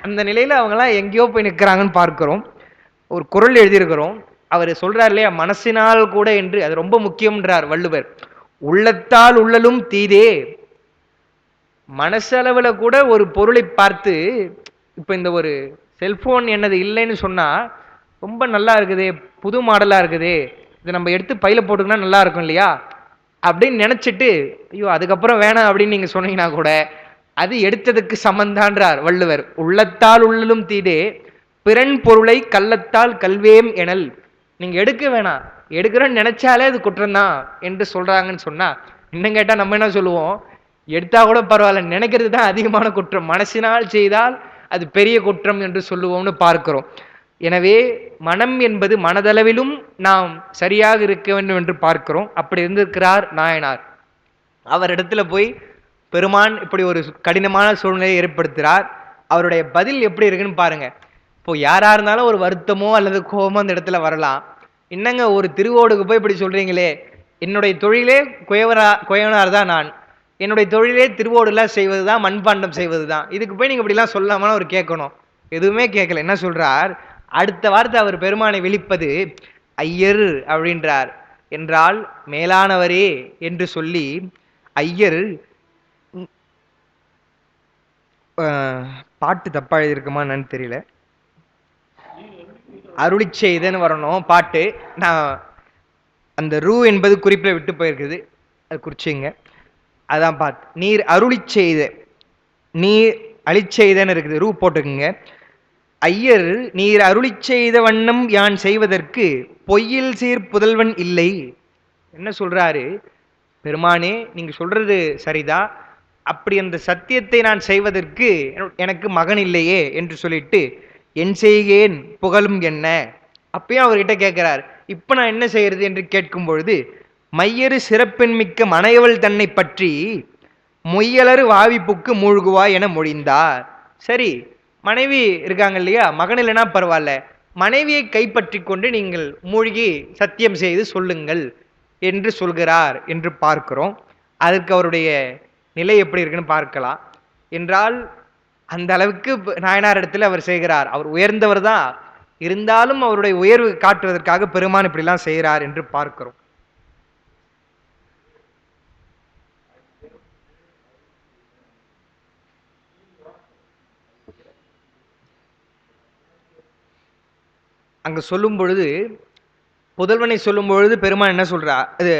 அந்த நிலையில அவங்க எல்லாம் எங்கேயோ போய் நிற்கிறாங்கன்னு பார்க்கிறோம். ஒரு குறள் எழுதியிருக்கிறோம். அவர் சொல்றார் இல்லையா, மனசினால் கூட என்று, அது ரொம்ப முக்கியம்ன்றார் வள்ளுவர். உள்ளத்தால் உள்ளலும் தீதே. மனசளவுல கூட ஒரு பொருளை பார்த்து, இப்ப இந்த ஒரு செல்போன் என்னது இல்லைன்னு சொன்னா, ரொம்ப நல்லா இருக்குதே, புது மாடலா இருக்குதே, இதை நம்ம எடுத்து பையில போட்டுக்கினா நல்லா இருக்கும் இல்லையா அப்படின்னு நினைச்சிட்டு, ஐயோ அதுக்கப்புறம் வேணாம் அப்படின்னு நீங்க சொன்னீங்கன்னா கூட அது எடுத்ததுக்கு சமந்தான்றார் வள்ளுவர். உள்ளத்தால் உள்ளலும் தீதே, பிறன் பொருளை கள்ளத்தால் கல்வேம் எனல். நீங்க எடுக்க வேணாம், எடுக்கிறோன்னு நினைச்சாலே அது குற்றம்தான் என்று சொல்றாங்கன்னு சொன்னா, இன்னும் கேட்டா நம்ம என்ன சொல்லுவோம், எடுத்தா கூட பரவாயில்ல, நினைக்கிறது தான் அதிகமான குற்றம், மனசினால் செய்தால் அது பெரிய குற்றம் என்று சொல்லுவோம்னு பார்க்கிறோம். எனவே மனம் என்பது மனதளவிலும் நாம் சரியாக இருக்க வேண்டும் என்று பார்க்கிறோம். அப்படி இருந்திருக்கிறார் நாயனார். அவர் இடத்துல போய் பெருமான் இப்படி ஒரு கடினமான சூழ்நிலையை ஏற்படுத்துகிறார். அவருடைய பதில் எப்படி இருக்குன்னு பாருங்க. இப்போ யாரா இருந்தாலும் ஒரு வருத்தமோ அல்லது கோபமோ அந்த இடத்துல வரலாம். என்னங்க ஒரு திருவோடுக்கு போய் இப்படி சொல்றீங்களே, என்னுடைய தொழிலே குயவனார் தான் நான், என்னுடைய தொழிலே திருவோடுலாம் செய்வது தான், மண்பாண்டம் செய்வது தான், இதுக்கு போய் நீங்க இப்படிலாம் சொல்லாமன்னு அவர் கேட்கணும். எதுவுமே கேட்கல. என்ன சொல்றார், அடுத்த வார்த்தை அவர் பெருமானை விழிப்பது ஐயர் அப்படின்றார். என்றால் மேலானவரே என்று சொல்லி, ஐயர் பாட்டு தப்பா எழுதியிருக்குமா என்னன்னு தெரியல, அருளி செய்தன்னு வரணும் பாட்டு. நான் அந்த ரூ என்பது குறிப்பில் விட்டு போயிருக்குது, அது குறிச்சிங்க. அதான் பாட்டு. நீர் அருளி செய்த, நீர் அழிச்செய்தன்னு இருக்குது, ரூ போட்டுக்குங்க. ஐயர் நீர் அருளி செய்த வண்ணம் யான் செய்வதற்கு பொய்யில் சீர் புதல்வன் இல்லை. என்ன சொல்றாரு, பெருமானே நீங்க சொல்றது சரிதான், அப்படி அந்த சத்தியத்தை நான் செய்வதற்கு எனக்கு மகன் இல்லையே என்று சொல்லிட்டு, என் செய்கேன் புகழும் என்ன. அப்பயும் அவர்கிட்ட கேட்கிறார், இப்ப நான் என்ன செய்யறது என்று கேட்கும் பொழுது, மையறு சிறப்பெண்மிக்க மனையவள் தன்னை பற்றி மொய்யலறு வாவிப்புக்கு மூழ்குவா என மொழிந்தார். சரி, மனைவி இருக்காங்க இல்லையா, மகன் இல்லைனா பரவாயில்ல, மனைவியை கைப்பற்றி கொண்டு நீங்கள் மூழ்கி சத்தியம் செய்து சொல்லுங்கள் என்று சொல்கிறார் என்று பார்க்கிறோம். அதற்கு அவருடைய நிலை எப்படி இருக்குன்னு பார்க்கலாம். என்றால் அந்த அளவுக்கு நாயனார் இடத்துல அவர் செய்கிறார். அவர் உயர்ந்தவர் தான். இருந்தாலும் அவருடைய உயர்வு காட்டுவதற்காக பெருமான் இப்படிலாம் செய்கிறார் என்று பார்க்கிறோம். அங்க சொல்லும் பொழுது, புதல்வனை சொல்லும் பொழுது பெருமான் என்ன சொல்றார், இது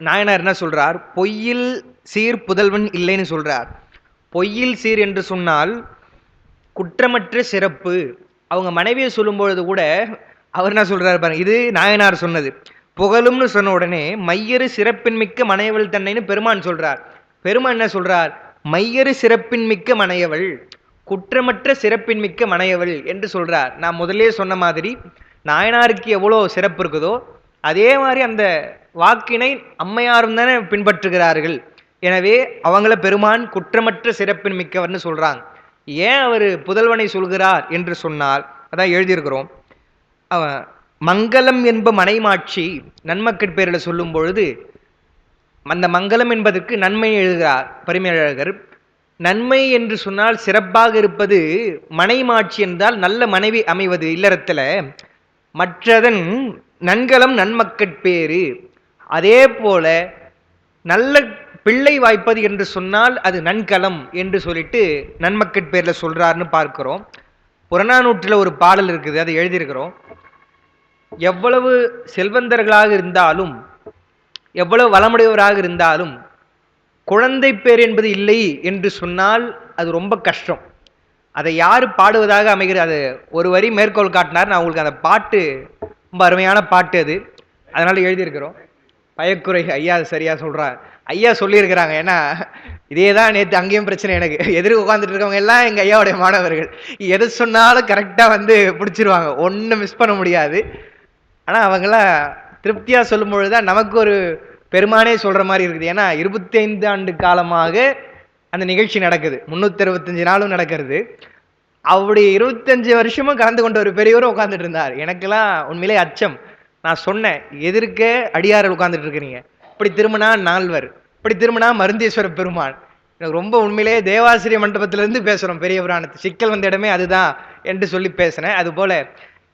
நாயனார் என்ன சொல்றார், பொய்யில் சீர் புதல்வன் இல்லைன்னு சொல்றார். பொய்யில் சீர் என்று சொன்னால் குற்றமற்ற சிறப்பு. அவங்க மனைவியை சொல்லும் பொழுது கூட அவர் என்ன சொல்றாரு பாருங்க, இது நாயனார் சொன்னது. புகழும்னு சொன்ன உடனே மையறு சிறப்பின் மிக்க மனையவள் தன்னைன்னு பெருமான் சொல்றார். பெருமான் என்ன சொல்றார், மையறு சிறப்பின் மிக்க மனையவள், குற்றமற்ற சிறப்பின் மிக்க மனையவள் என்று சொல்றார். நான் முதலே சொன்ன மாதிரி நாயனாருக்கு எவ்வளோ சிறப்பு இருக்குதோ அதே மாதிரி அந்த வாக்கினை அம்மையாரும் தானே பின்பற்றுகிறார்கள். எனவே அவங்கள பெருமான் குற்றமற்ற சிறப்பின் மிக்கவர்னு சொல்றாங்க. ஏன் அவர் புதல்வனை சொல்கிறார் என்று சொன்னால், அதான் எழுதியிருக்கிறோம், அவன் மங்களம் என்ப மனைமாட்சி நன்மக்கள் பேரில் சொல்லும் பொழுது அந்த மங்களம் என்பதற்கு நன்மை எழுதுகிறார் பரிமேலழகர். நன்மை என்று சொன்னால் சிறப்பாக இருப்பது மனைமாட்சி என்றால் நல்ல மனைவி அமைவது இல்லறத்துல. மற்றதன் நன்கலம் நன்மக்கட்பேறு. அதே போல நல்ல பிள்ளை வாய்ப்பது என்று சொன்னால் அது நன்கலம் என்று சொல்லிட்டு நன்மக்கட்பேர்ல சொல்றாருன்னு பார்க்கிறோம். புறநானூற்றில் ஒரு பாடல் இருக்குது, அதை எழுதியிருக்கிறோம். எவ்வளவு செல்வந்தர்களாக இருந்தாலும் எவ்வளவு வளமுடையவராக இருந்தாலும் குழந்தை பேர் என்பது இல்லை என்று சொன்னால் அது ரொம்ப கஷ்டம். அதை யாரு பாடுவதாக அமைகிறது, அது ஒரு வரி மேற்கோள் காட்டினார். நான் உங்களுக்கு அந்த பாட்டு ரொம்ப அருமையான பாட்டு அது, அதனால எழுதியிருக்கிறோம். பயக்குறை ஐயா சரியா சொல்றார். ஐயா சொல்லியிருக்கிறாங்க. ஏன்னா இதே தான் நேற்று அங்கேயும் பிரச்சனை. எனக்கு எதிர்க்கு உட்காந்துட்டு இருக்கவங்க எல்லாம் எங்க ஐயாவுடைய மாணவர்கள். எது சொன்னாலும் கரெக்டா வந்து பிடிச்சிருவாங்க, ஒன்னும் மிஸ் பண்ண முடியாது. ஆனா அவங்களாம் திருப்தியா சொல்லும் பொழுதுதான் நமக்கு ஒரு பெருமானே சொல்ற மாதிரி இருக்குது. ஏன்னா 25 ஆண்டு காலமாக அந்த நிகழ்ச்சி நடக்குது, 365 நாளும் நடக்கிறது. அவருடைய 25 வருஷமும் கலந்து கொண்ட ஒரு பெரியவரும் உட்கார்ந்துட்டு இருந்தார். எனக்கெல்லாம் உண்மையிலே அச்சம். நான் சொன்னேன், எதிர்க்க அடியார்கள் உட்கார்ந்துட்டு இருக்கிறீங்க, இப்படி திரும்பினா நால்வர், இப்படி திரும்பினா மருந்தீஸ்வர பெருமான். எனக்கு ரொம்ப உண்மையிலே தேவாசிரிய மண்டபத்திலிருந்து பேசுறோம், பெரிய புராணத்து சிக்கல் வந்த இடமே அதுதான் என்று சொல்லி பேசினேன். அது போல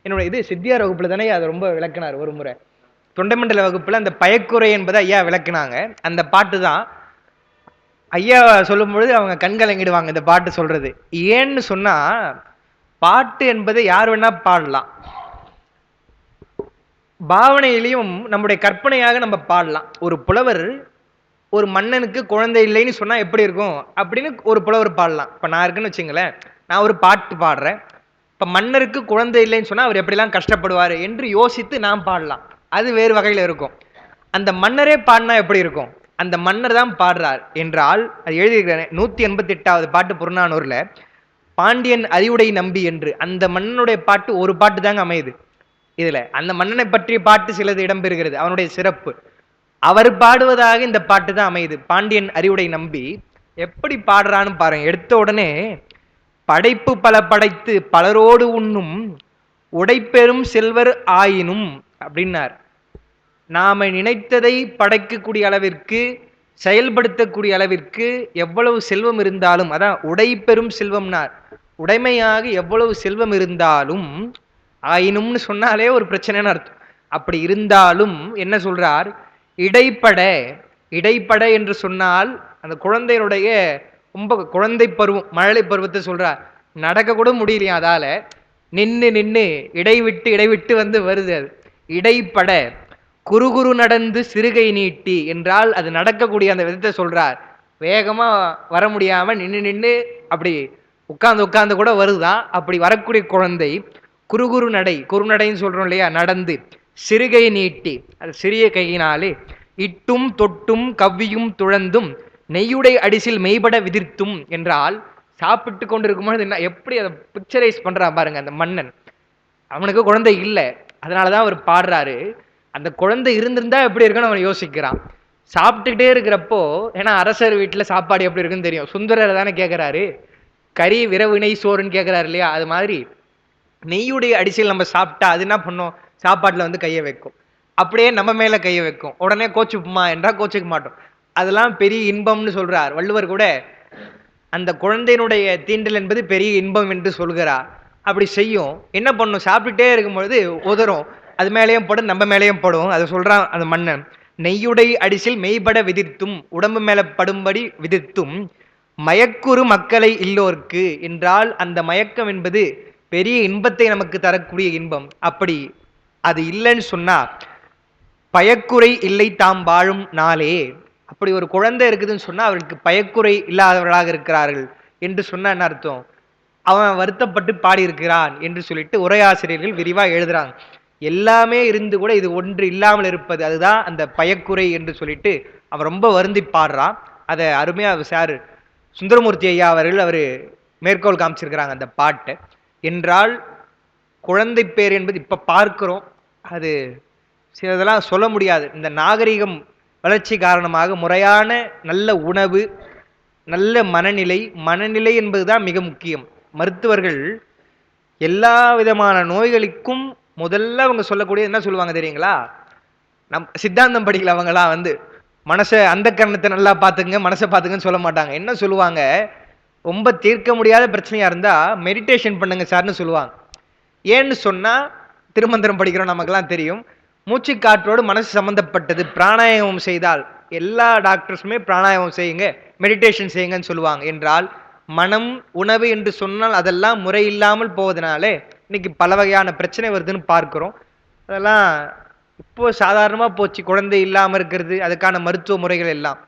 என்னோட இது சித்தியார் வகுப்புல தானே அதை ரொம்ப விளக்குனார். ஒரு முறை தொண்டைமண்டல வகுப்புல அந்த பயக்குறை என்பதை ஐயா விளக்குனாங்க. அந்த பாட்டு தான் ஐயா சொல்லும் பொழுது அவங்க கண்கலங்கிடுவாங்க இந்த பாட்டு சொல்றது. ஏன்னு சொன்னா, பாட்டு என்பதை யார் வேணா பாடலாம், பாவனையிலையும் நம்முடைய கற்பனையாக நம்ம பாடலாம். ஒரு புலவர் ஒரு மன்னனுக்கு குழந்தை இல்லைன்னு சொன்னா எப்படி இருக்கும் அப்படின்னு ஒரு புலவர் பாடலாம். இப்ப நான் இருக்குன்னு வச்சுங்களேன், நான் ஒரு பாட்டு பாடுறேன். இப்ப மன்னருக்கு குழந்தை இல்லைன்னு சொன்னா அவர் எப்படிலாம் கஷ்டப்படுவாரு என்று யோசித்து நான் பாடலாம், அது வேறு வகையில இருக்கும். அந்த மன்னரே பாடினா எப்படி இருக்கும், அந்த மன்னர் தான் பாடுறார் என்றால் அது எழுதியிருக்கிறேன். 188வது பாட்டு புறநானூறுல பாண்டியன் அறிவுடை நம்பி என்று அந்த மன்னனுடைய பாட்டு ஒரு பாட்டு தாங்க அமையுது. இதுல அந்த மன்னனை பற்றிய பாட்டு சிலது இடம்பெறுகிறது, அவனுடைய சிறப்பு. அவர் பாடுவதாக இந்த பாட்டு தான் அமையுது. பாண்டியன் அறிவுடை நம்பி எப்படி பாடுறான்னு பாருங்க. எடுத்த உடனே படைப்பு பல படைத்து பலரோடு உண்ணும் உடைப்பெரும் செல்வர் ஆயினும் அப்படின்னார். நாம நினைத்ததை படைக்கக்கூடிய அளவிற்கு, செயல்படுத்தக்கூடிய அளவிற்கு எவ்வளவு செல்வம் இருந்தாலும், அதான் உடை பெரும் செல்வம்னார். உடைமையாக எவ்வளவு செல்வம் இருந்தாலும், ஆயினும்னு சொன்னாலே ஒரு பிரச்சனைன்னு அர்த்தம். அப்படி இருந்தாலும் என்ன சொல்றார், இடைப்பட. இடைப்பட என்று சொன்னால் அந்த குழந்தையினுடைய ரொம்ப குழந்தை பருவம், மழலை பருவத்தை சொல்றார். நடக்க கூட முடியலையா, அதால நின்று நின்று இடைவிட்டு இடைவிட்டு வந்து வருது. அது இடைப்பட குறுகுறு நடந்து சிறுகை நீட்டி என்றால் அது நடக்கக்கூடிய அந்த விதத்தை சொல்றார். வேகமா வர முடியாம நின்று நின்று அப்படி உட்கார்ந்து உட்கார்ந்து கூட வருதான். அப்படி வரக்கூடிய குழந்தை குறுகுறு நடை, குறுநடைன்னு சொல்றோம் இல்லையா, நடந்து சிறுகை நீட்டி, அது சிறிய கையினாலே இட்டும் தொட்டும் கவ்வியும் துழந்தும் நெய்யுடை அடிசில் மெய்பட விதிர்த்தும் என்றால் சாப்பிட்டு கொண்டு இருக்கும்போது என்ன எப்படி அதை பிக்சரைஸ் பண்றான் பாருங்க அந்த மன்னன். அவனுக்கு குழந்தை இல்லை, அதனாலதான் அவர் பாடுறாரு. அந்த குழந்தை இருந்திருந்தா எப்படி இருக்குன்னு அவன் யோசிக்கிறான். சாப்பிட்டுக்கிட்டே இருக்கிறப்போ, ஏன்னா அரசர் வீட்டுல சாப்பாடு எப்படி இருக்குன்னு தெரியும், சுந்தரர் தானே கேட்கிறாரு, கறி விரவு நெய் சோறுன்னு கேட்கிறாரு இல்லையா. அது மாதிரி நெய்யுடைய அடிசையில் நம்ம சாப்பிட்டா அது என்ன பண்ணும், சாப்பாட்டுல வந்து கையை வைக்கும், அப்படியே நம்ம மேல கையை வைக்கும். உடனே கோச்சுப்புமா என்றா கோச்சிக்க மாட்டோம். அதெல்லாம் பெரிய இன்பம்னு சொல்றார் வள்ளுவர் கூட. அந்த குழந்தையினுடைய தீண்டல் என்பது பெரிய இன்பம் என்று சொல்கிறார். அப்படி செய்யும். என்ன பண்ணும்? சாப்பிட்டுட்டே இருக்கும்பொழுது உதறும். அது மேலேயும் படும், நம்ம மேலேயும் படும். அதை சொல்றான் அந்த மன்னன். நெய்யுடை அடிசில் மெய்பட விதிர்த்தும், உடம்பு மேல படும்படி விதிர்த்தும், மயக்குறு மக்களை இல்லோர்க்கு என்றால், அந்த மயக்கம் என்பது பெரிய இன்பத்தை நமக்கு தரக்கூடிய இன்பம். அப்படி அது இல்லைன்னு சொன்னா, பயக்குறை இல்லை தாம் வாழும் நாளே. அப்படி ஒரு குழந்தை இருக்குதுன்னு சொன்னா அவர்களுக்கு பயக்குறை இல்லாதவர்களாக இருக்கிறார்கள் என்று சொன்ன என்ன அர்த்தம்? அவன் வருத்தப்பட்டு பாடியிருக்கிறான் என்று சொல்லிட்டு உரையாசிரியர்கள் விரிவா எழுதுறாங்க. எல்லாமே இருந்து கூட இது ஒன்று இல்லாமல் இருப்பது, அதுதான் அந்த பயக்குறை என்று சொல்லிட்டு அவன் ரொம்ப வருந்தி பாடுறான். அதை அருமையா சார் சுந்தரமூர்த்தி ஐயா அவர்கள் மேற்கோள் காமிச்சிருக்கிறாங்க அந்த பாட்டை. என்றால் குழந்தை பேர் என்பது இப்ப பார்க்கிறோம், அது சிலதெல்லாம் சொல்ல முடியாது. இந்த நாகரிகம் வளர்ச்சி காரணமாக முறையான நல்ல உணவு, நல்ல மனநிலை என்பதுதான் மிக முக்கியம். மருத்துவர்கள் எல்லா விதமான நோய்களுக்கும் முதல்ல அவங்க சொல்லக்கூடிய என்ன சொல்லுவாங்க தெரியுங்களா? சித்தாந்தம் படிக்கல அவங்களாம் மனசை, அந்த கரணத்தை நல்லா பார்த்துங்க, மனசை பார்த்துங்கன்னு சொல்ல மாட்டாங்க. என்ன சொல்லுவாங்க? ரொம்ப தீர்க்க முடியாத பிரச்சனையா இருந்தா மெடிடேஷன் பண்ணுங்க சார்னு சொல்லுவாங்க. ஏன்னு சொன்னா, திருமந்திரம் படிக்கிறோம், நமக்கெல்லாம் தெரியும். மூச்சு காற்றோடு மனசு சம்பந்தப்பட்டது. பிராணாயாமம் செய்தால், எல்லா டாக்டர்ஸுமே பிராணாயாமம் செய்யுங்க, மெடிடேஷன் செய்யுங்கன்னு சொல்லுவாங்க. என்றால் மனம், உணவு என்று சொன்னால் அதெல்லாம் முறை இல்லாமல் போவதனாலே இன்னைக்கு பல வகையான பிரச்சனை வருதுன்னு பார்க்கிறோம். அதெல்லாம் இப்போ சாதாரணமா போச்சு. குழந்தை இல்லாமல் இருக்கிறது, அதுக்கான மருத்துவ முறைகள் எல்லாம்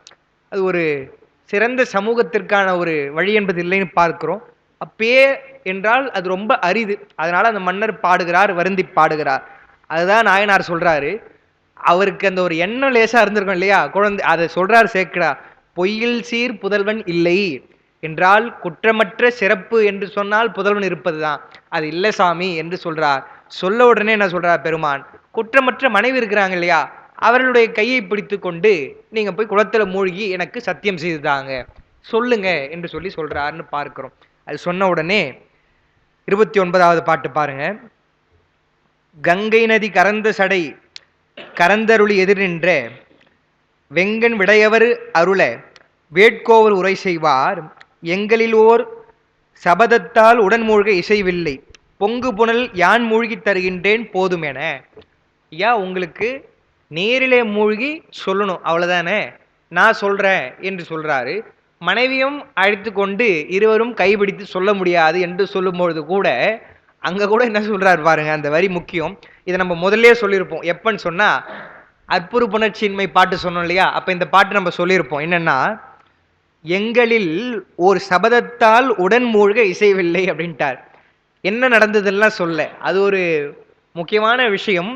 அது ஒரு சிறந்த சமூகத்திற்கான ஒரு வழி என்பது இல்லைன்னு பார்க்கிறோம். அப்பயே என்றால் அது ரொம்ப அரிது. அதனால அந்த மன்னர் பாடுகிறார், வருந்தி பாடுகிறார். அதுதான் நாயனார் சொல்றாரு. அவருக்கு அந்த ஒரு எண்ணம் லேசா இருந்திருக்கும் இல்லையா? குழந்தை அதை சொல்றாரு சேக்கடா. பொய்யில் சீர் புதல்வன் இல்லை என்றால், குற்றமற்ற சிறப்பு என்று சொன்னால் புதல்வன் இருப்பதுதான். அது இல்லை சாமி என்று சொல்றார். சொல்ல உடனே என்ன சொல்றார் பெருமான்? குற்றமற்ற மனைவி இருக்கிறாங்க இல்லையா, அவர்களுடைய கையை பிடித்து கொண்டு நீங்க போய் குளத்துல மூழ்கி எனக்கு சத்தியம் செய்துதாங்க, சொல்லுங்க என்று சொல்லி சொல்றாருன்னு பார்க்கிறோம். அது சொன்ன உடனே 29வது பாட்டு பாருங்க. கங்கை நதி கரந்த சடை கரந்தருளி எதிர் நின்ற வெங்கன் விடையவர் அருள வேட்கோவர் உரை செய்வார், எங்களில் ஓர் சபதத்தால் உடன் மூழ்க இசைவில்லை, பொங்கு புனல் யான் மூழ்கி தருகின்றேன் போதுமென. ஐயா, உங்களுக்கு நேரிலே மூழ்கி சொல்லணும், அவ்வளவுதானே, நான் சொல்றேன் என்று சொல்றாரு. மனைவியும் அழைத்து கொண்டு இருவரும் கைபிடித்து சொல்ல முடியாது என்று சொல்லும்பொழுது கூட அங்க கூட என்ன சொல்றாரு பாருங்க, அந்த வரி முக்கியம். இதை நம்ம முதல்ல சொல்லியிருப்போம். எப்பன்னு சொன்னா, அற்புறு புணர்ச்சியின்மை பாட்டு சொன்னோம் இல்லையா? அப்ப இந்த பாட்டு நம்ம சொல்லியிருப்போம். என்னன்னா, எங்களில் ஒரு சபதத்தால் உடன் மூழ்க இசைவில்லை அப்படின்ட்டார். என்ன நடந்ததெல்லாம் சொல்ல, அது ஒரு முக்கியமான விஷயம்.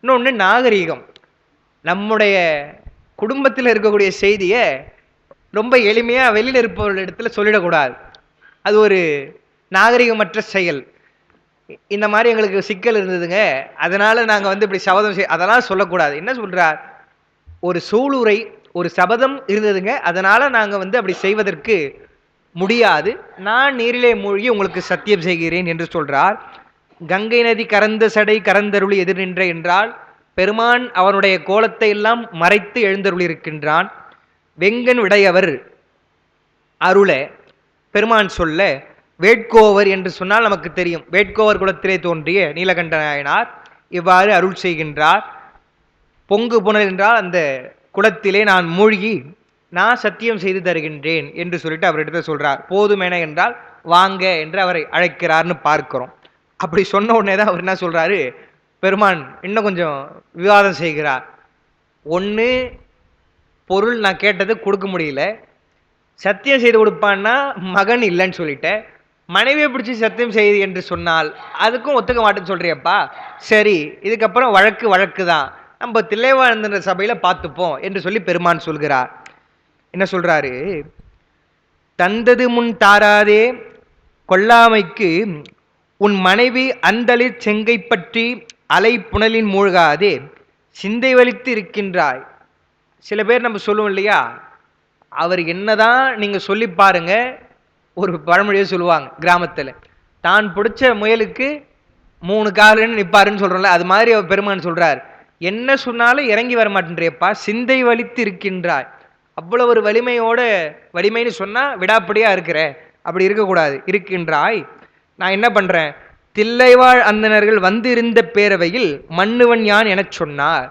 இன்னொன்று நாகரீகம். நம்முடைய குடும்பத்தில் இருக்கக்கூடிய செய்தியை ரொம்ப எளிமையா வெளியில் இருப்பவர்கள் இடத்துல சொல்லிடக்கூடாது. அது ஒரு நாகரிகமற்ற செயல். இந்த மாதிரி எங்களுக்கு சிக்கல் இருந்ததுங்க, அதனால நாங்க இப்படி சபதம் அதெல்லாம் சொல்லக்கூடாது. என்ன சொல்றார்? ஒரு சூளுரை, ஒரு சபதம் இருந்ததுங்க, அதனால நாங்க அப்படி செய்வதற்கு முடியாது, நான் நீரிலே மூழ்கி உங்களுக்கு சத்தியம் செய்கிறேன் என்று சொல்றார். கங்கை நதி கரந்த சடை கரந்தருளி எதிர் நின்ற என்றால், பெருமான் அவனுடைய கோலத்தை எல்லாம் மறைத்து எழுந்தருளி இருக்கின்றான். வெங்கன் விடையவர் அருள, பெருமான் சொல்ல, வேட்கோவர் என்று சொன்னால் நமக்கு தெரியும். வேட்கோவர் குலத்திலே தோன்றிய நீலகண்ட நாயனார் இவ்வாறு அருள் செய்கின்றார். பொங்கு புனல் என்றால் அந்த குளத்திலே நான் மூழ்கி நான் சத்தியம் செய்து தருகின்றேன் என்று சொல்லிட்டு அவரிடத்த சொல்றார். போதுமென என்றால் வாங்க என்று அவரை அழைக்கிறார்னு பார்க்கிறோம். அப்படி சொன்ன உடனே தான் அவர் என்ன சொல்றாரு, பெருமான் இன்னும் கொஞ்சம் விவாதம் செய்கிறார். ஒன்று, பொருள் நான் கேட்டது கொடுக்க முடியல, சத்தியம் செய்து கொடுப்பான்னா மகன் இல்லைன்னு சொல்லிட்டேன், மனைவியை பிடிச்சி சத்தியம் செய்து என்று சொன்னால் அதுக்கும் ஒத்துக்க மாட்டேன்னு சொல்றியப்பா, சரி இதுக்கப்புறம் வழக்கு தான், நம்ம தில்லைவாழ்ந்த சபையில பார்த்துப்போம் என்று சொல்லி பெருமான் சொல்கிறார். என்ன சொல்றாரு? தந்தது முன் தாராதே கொல்லாமைக்கு உன் மனைவி அந்தளிர் செங்கை பற்றி அலை புனலின் மூழ்காதே சிந்தை வலித்து இருக்கின்றாய். சில பேர் நம்ம சொல்லுவோம் இல்லையா, அவர் என்னதான் நீங்க சொல்லி பாருங்க, ஒரு பழமொழியை சொல்லுவாங்க கிராமத்துல, தான் பிடிச்ச முயலுக்கு 3 காலுன்னு நிப்பாருன்னு சொல்றோம்ல, அது மாதிரி அவர் பெருமான் சொல்றார், என்ன சொன்னாலும் இறங்கி வர மாட்டேன்றியப்பா, சிந்தை வலித்து இருக்கின்றாய். அவ்வளவு ஒரு வலிமையோட, வலிமைன்னு சொன்னா விடாப்பிடியா இருக்கிற, அப்படி இருக்கக்கூடாது. இருக்கின்றாய், நான் என்ன பண்றேன், தில்லைவாழ் அந்தணர்கள் வந்திருந்த பேரவையில் மன்னுவன் யான் எனச் சொன்னார்.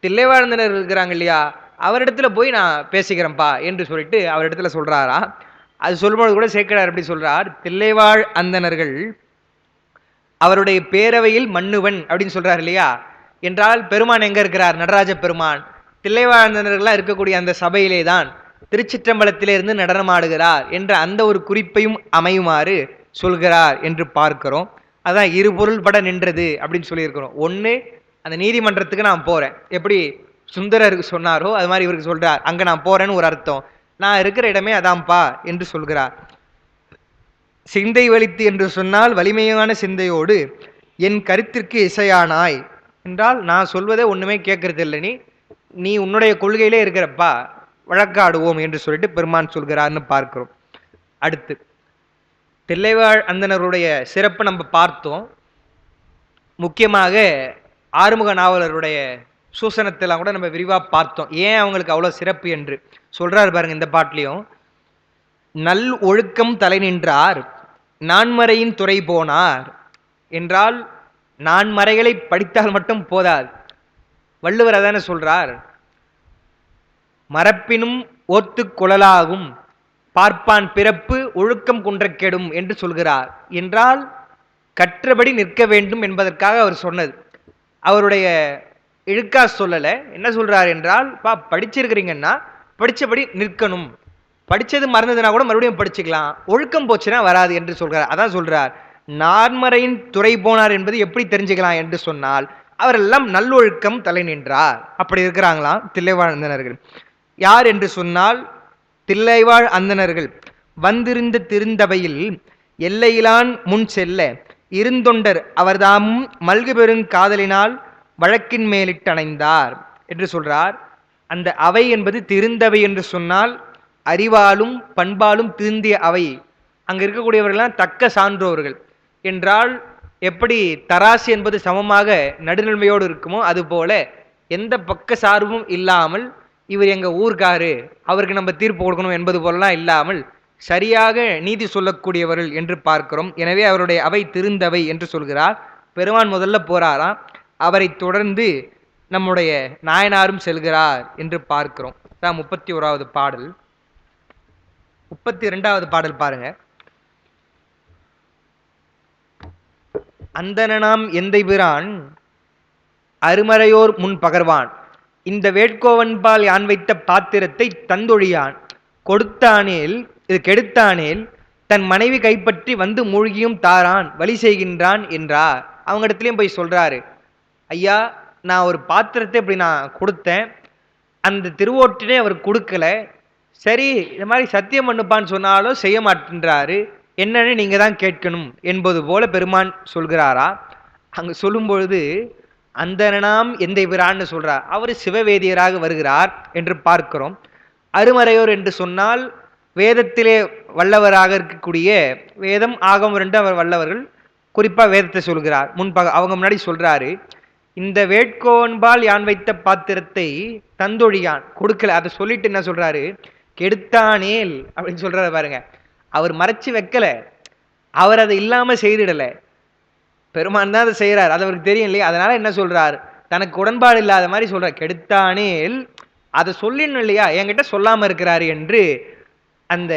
தில்லைவாழ் அந்தணர் இருக்கிறாங்க இல்லையா, அவரிடத்துல போய் நான் பேசிக்கிறேன்ப்பா என்று சொல்லிட்டு அவரிடத்துல சொல்றாரா. அது சொல்லும்போது கூட சேக்கிழார் எப்படி சொல்றார், தில்லைவாழ் அந்தணர்கள் அவருடைய பேரவையில் மன்னுவன் அப்படின்னு சொல்றார் இல்லையா. என்றால் பெருமான் எங்க இருக்கிறார், நடராஜ பெருமான் தில்லைவாழ்ந்தனர்களாக இருக்கக்கூடிய அந்த சபையிலே தான் திருச்சிற்றம்பலத்திலிருந்து நடனமாடுகிறார் என்ற அந்த ஒரு குறிப்பையும் அமையுமாறு சொல்கிறார் என்று பார்க்கிறோம். அதான் இரு பொருள் பட நின்றது அப்படின்னு சொல்லியிருக்கிறோம். ஒன்று, அந்த நீதிமன்றத்துக்கு நான் போறேன், எப்படி சுந்தரருக்கு சொன்னாரோ அது மாதிரி இவருக்கு சொல்றார், அங்க நான் போறேன்னு ஒரு அர்த்தம், நான் இருக்கிற இடமே அதான்ப்பா என்று சொல்கிறார். சிந்தை வலித்து என்று சொன்னால் வலிமையான சிந்தையோடு என் கருத்திற்கு இசையானாய் என்றால், நான் சொல்வதை ஒண்ணுமே கேட்கறது இல்லை, நீ உன்னுடைய கொள்கையிலே இருக்கிறப்பா, வழக்காடுவோம் என்று சொல்லிட்டு பெருமான் சொல்கிறார்னு பார்க்கிறோம். அடுத்து தில்லைவாழ் அந்தனருடைய சிறப்பு நம்ம பார்த்தோம். முக்கியமாக ஆறுமுக நாவலருடைய சூசனத்தெல்லாம் கூட நம்ம விரிவாக பார்த்தோம், ஏன் அவங்களுக்கு அவ்வளோ சிறப்பு என்று சொல்றாரு பாருங்க. இந்த பாட்டிலையும் நல் ஒழுக்கம் தலை நின்றார், நான்மறையின் துறை போனார் என்றால், நான்மறைகளை படித்தால் மட்டும் போதாது. வள்ளுவர் அதான சொல்றார், மரப்பினும் ஓத்து குழலாகும் பார்ப்பான் பிறப்பு ஒழுக்கம் குன்றக்கெடும் என்று சொல்கிறார். என்றால் கற்றபடி நிற்க வேண்டும் என்பதற்காக அவர் சொன்னது. அவருடைய இழுக்கா சொல்லலை. என்ன சொல்றார் என்றால், படிச்சிருக்கிறீங்கன்னா படிச்சபடி நிற்கணும், படிச்சது மறந்ததுனா கூட மறுபடியும் படிச்சுக்கலாம், ஒழுக்கம் போச்சுன்னா வராது என்று சொல்கிறார். அதான் சொல்றார், நான்மறையின் துறை போனார் என்பது எப்படி தெரிஞ்சுக்கலாம் என்று சொன்னால், அவரெல்லாம் நல்லொழுக்கம் தலை நின்றார். அப்படி இருக்கிறாங்களாம் தில்லைவாழ் அந்தணர்கள். யார் என்று சொன்னால், தில்லைவாழ் அந்தணர்கள் வந்திருந்த திருந்தவையில் எல்லையிலான் முன் செல்ல இருந்தொண்டர் அவர்தாமும் மல்கு பெருங்காதலினால் வழக்கின் மேலிட்டணைந்தார் என்று சொல்றார். அந்த அவை என்பது திருந்தவை என்று சொன்னால் அறிவாலும் பண்பாலும் திருந்திய அவை. அங்க இருக்கக்கூடியவர்கள்லாம் தக்க சான்றோர்கள் என்றால், எப்படி தராசு என்பது சமமாக நடுநிலைமையோடு இருக்குமோ அதுபோல எந்த பக்க சார்பும் இல்லாமல், இவர் எங்க ஊர்காரு, அவருக்கு நம்ம தீர்ப்பு கொடுக்கணும் என்பது போலலாம் இல்லாமல் சரியாக நீதி சொல்லக்கூடியவர்கள் என்று பார்க்கிறோம். எனவே அவருடைய அவை திருந்தவை என்று சொல்கிறார். பெருமான் முதல்ல போறாராம், அவரை தொடர்ந்து நம்முடைய நாயனாரும் செல்கிறார் என்று பார்க்கிறோம். 31வது பாடல். 32வது பாடல் பாருங்க. அந்தனாம் எந்தை பிரான் அருமறையோர் முன் பகர்வான், இந்த வேட்கோவன்பால் யான் வைத்த பாத்திரத்தை தந்தொழியான் கொடுத்தானேல் இது கெடுத்தானேல் தன் மனைவி கைப்பற்றி வந்து மூழ்கியும் தாரான் வழி செய்கின்றான் என்றார். அவங்க இடத்துலையும் போய் சொல்றாரு, ஐயா நான் ஒரு பாத்திரத்தை இப்படி நான் கொடுத்தேன், அந்த திருவோட்டினே அவர் கொடுக்கல, சரி இந்த மாதிரி சத்தியம் பண்ணுப்பான்னு சொன்னாலும் செய்ய மாட்டேன்றாரு, என்னன்னு நீங்க தான் கேட்கணும் என்பது போல பெருமான் சொல்கிறாரா. அங்க சொல்லும் பொழுது அந்தனாம் எந்தை பிரான்னு சொல்றார், அவர் சிவவேதியராக வருகிறார் என்று பார்க்கிறோம். அருமறையோர் என்று சொன்னால் வேதத்திலே வல்லவராக இருக்கக்கூடிய, வேதம் ஆகம் ரெண்டு அவர் வல்லவர்கள், குறிப்பா வேதத்தை சொல்கிறார். அவங்க முன்னாடி சொல்றாரு, இந்த வேட்கோன்பால் யான் வைத்த பாத்திரத்தை தந்தொழியான் கொடுக்கல, அதை சொல்லிட்டு என்ன சொல்றாரு, கெடுத்தானேல் அப்படின்னு சொல்றாரு பாருங்க. அவர் மறைச்சு வைக்கல, அவர் அதை இல்லாம செய்திடல, பெருமான் தான் அதை செய்யறார், அது அவருக்கு தெரியும் இல்லையா. அதனால என்ன சொல்றார், தனக்கு உடன்பாடு இல்லாத மாதிரி சொல்றார், கெடுத்தானேல் அதை சொல்லிடணும் இல்லையா, என்கிட்ட சொல்லாம இருக்கிறாரு என்று அந்த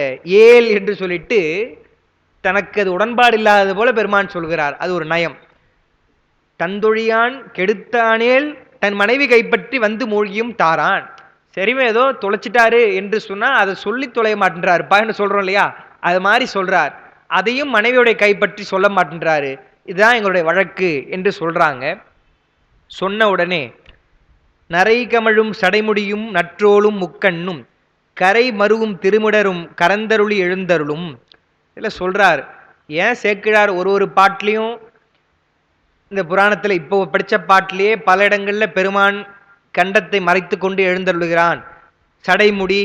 ஏல் என்று சொல்லிட்டு தனக்கு அது உடன்பாடு இல்லாதது போல பெருமான் சொல்கிறார். அது ஒரு நயம். தந்தொழியான் கெடுத்தானேல் தன் மனைவி கைப்பற்றி வந்து மூழ்கியும் தாரான். சரிவே ஏதோ தொலைச்சிட்டாரு என்று சொன்னா அதை சொல்லி தொலைய மாட்டேன்றாருப்பா என்று சொல்றோம் இல்லையா, அது மாதிரி சொல்றார். அதையும் மனைவியோடைய கைப்பற்றி சொல்ல மாட்டேன்றாரு, இதுதான் எங்களுடைய வழக்கு என்று சொல்றாங்க. சொன்ன உடனே நரை கமழும் சடைமுடியும் நற்றோலும் முக்கண்ணும் கரை மருகும் திருமுடரும் கரந்தருளி எழுந்தருளும் இல்லை சொல்றார். ஏன் சேக்கிழார் ஒரு பாட்டிலையும் இந்த புராணத்தில் இப்போ படித்த பாட்டிலேயே பல இடங்களில் பெருமான் கண்டத்தை மறைத்து கொண்டு எழுந்தருளுகிறான், சடைமுடி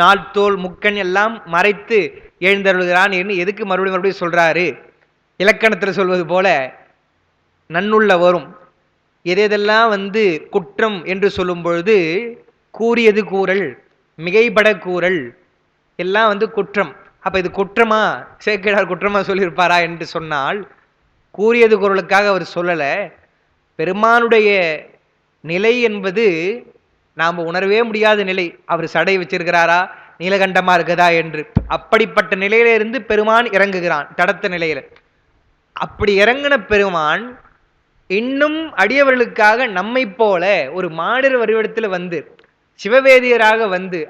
நாள்தோல் முக்கண் எல்லாம் மறைத்து எழுந்தருளுகிறான் என்று எதுக்கு மறுபடியும் சொல்றாரு. இலக்கணத்தில் சொல்வது போல நன்னுள்ள வரும், எதெல்லாம் குற்றம் என்று சொல்லும் பொழுது கூறியது கூறல், மிகைபட கூறல் எல்லாம் குற்றம். அப்ப இது குற்றமா, சேக்கிழார் குற்றமா சொல்லியிருப்பாரா என்று சொன்னால், கூறியது குரலுக்காக அவர் சொல்லல. பெருமானுடைய நிலை என்பது நாம உணரவே முடியாத நிலை. அவர் சடை வச்சிருக்கிறாரா, நீலகண்டமா இருக்குதா என்று. அப்படிப்பட்ட நிலையில இருந்து பெருமான் இறங்குகிறான் தடத்த நிலையில. அப்படி இறங்கின பெருமான் இன்னும் அடியவர்களுக்காக நம்மை போல ஒரு மாநில வடிவத்தில் சிவவேதியராக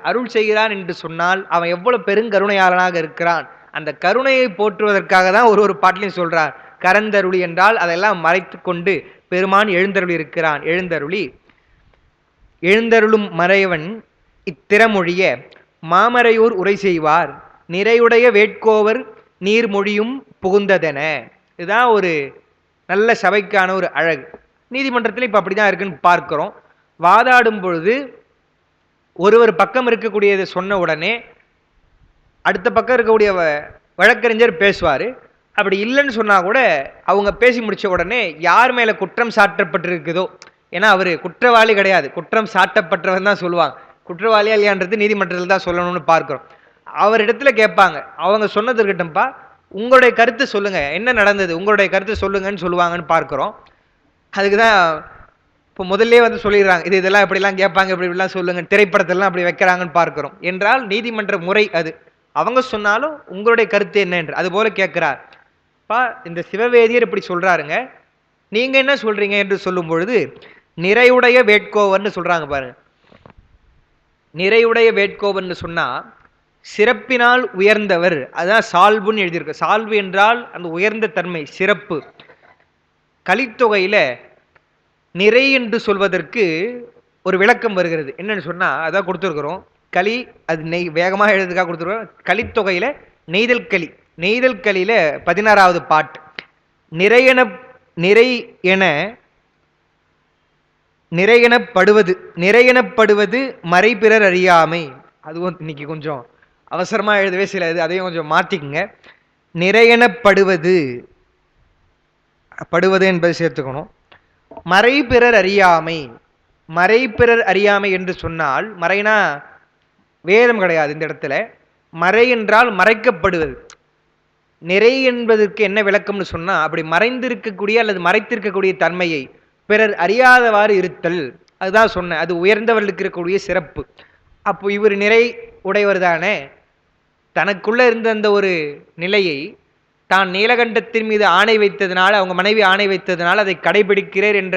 அருள் செய்கிறான் என்று சொன்னால் அவன் எவ்வளவு பெருங்கருணையாளனாக இருக்கிறான். அந்த கருணையை போற்றுவதற்காக தான் ஒரு பாட்டிலையும் சொல்றார். கரந்தருளி என்றால் அதெல்லாம் மறைத்து கொண்டு பெருமான் எழுந்தருளி இருக்கிறான். எழுந்தருளும் மறையவன் இத்திறமொழிய மாமறையூர் உரை செய்வார் நிறையுடைய வேட்கோவர் நீர்மொழியும் புகுந்ததென. இதுதான் ஒரு நல்ல சபைக்கான ஒரு அழகு. நீதிமன்றத்தில் இப்ப அப்படிதான் இருக்குன்னு பார்க்கிறோம். வாதாடும் பொழுது ஒருவர் பக்கம் இருக்கக்கூடியதை சொன்ன உடனே அடுத்த பக்கம் இருக்கக்கூடிய வழக்கறிஞர் பேசுவாரு. அப்படி இல்லைன்னு சொன்னா கூட அவங்க பேசி முடிச்ச உடனே யார் மேல குற்றம் சாட்டப்பட்டிருக்குதோ, ஏன்னா அவரு குற்றவாளி கிடையாது, குற்றம் சாட்டப்பட்டவன் தான் சொல்லுவாங்க. குற்றவாளியா இல்லையான்றது நீதிமன்றத்தில் தான் சொல்லணும்னு பார்க்கிறோம். அவரிடத்துல கேட்பாங்க, அவங்க சொன்னது இருக்கட்டும்பா, உங்களுடைய கருத்து சொல்லுங்க, என்ன நடந்தது, உங்களுடைய கருத்து சொல்லுங்கன்னு சொல்லுவாங்கன்னு பார்க்கிறோம். அதுக்குதான் இப்போ முதல்ல சொல்லிடுறாங்க, இதெல்லாம் இப்படிலாம் கேட்பாங்க, இப்படிலாம் சொல்லுங்க, திரைப்படத்தெல்லாம் அப்படி வைக்கிறாங்கன்னு பார்க்கிறோம். என்றால் நீதிமன்ற முறை அது. அவங்க சொன்னாலும் உங்களுடைய கருத்து என்ன என்று அது போல கேட்கிறார். இந்த சிவவேதியர் இப்படி சொல்றாருங்க, நீங்க என்ன சொல்றீங்க என்று சொல்லும் பொழுது நிறையுடைய வேட்கோவர்னு சொல்றாங்க பாருங்க. நிறையுடைய வேட்கோவர்னு சொன்னா சிறப்பினால் உயர்ந்தவர், அதான் சால்புன்னு எழுதியிருக்கு. சால்பு என்றால் அந்த உயர்ந்த தன்மை, சிறப்பு. கலித்தொகையில நிறை என்று சொல்வதற்கு ஒரு விளக்கம் வருகிறது. என்னன்னு சொன்னா அதான் கொடுத்துருக்கிறோம். களி அது வேகமாக எழுதுக்காக கொடுத்துருக்கோம். கலித்தொகையில நெய்தல் களி, நெய்தல் களியில 16வது பாட்டு. நிறையெனப்படுவது மறை பிறர் அறியாமை. அதுவும் இன்னைக்கு கொஞ்சம் அவசரமா எழுதவே சில இது, அதையும் கொஞ்சம் மாத்திக்குங்க. நிறையெனப்படுவது என்பதை சேர்த்துக்கணும். மறை பிறர் அறியாமை. மறை பிறர் அறியாமை என்று சொன்னால், மறைனா வேதம் கிடையாது இந்த இடத்துல. மறை என்றால் மறைக்கப்படுவது. நிறை என்பதற்கு என்ன விளக்கம்னு சொன்னா, அப்படி மறைந்திருக்கக்கூடிய அல்லது மறைத்திருக்கக்கூடிய தன்மையை பிறர் அறியாதவாறு இருத்தல். அதுதான் சொன்ன, அது உயர்ந்தவர்களுக்கு இருக்கக்கூடிய சிறப்பு. அப்போ இவர் நிறை உடையவர் தானே, தனக்குள்ள இருந்த அந்த ஒரு நிலையை தான் நீலகண்டத்தின் மீது ஆணை வைத்ததுனால, அவங்க மனைவி ஆணை வைத்ததுனால அதை கடைபிடிக்கிறேன் என்ற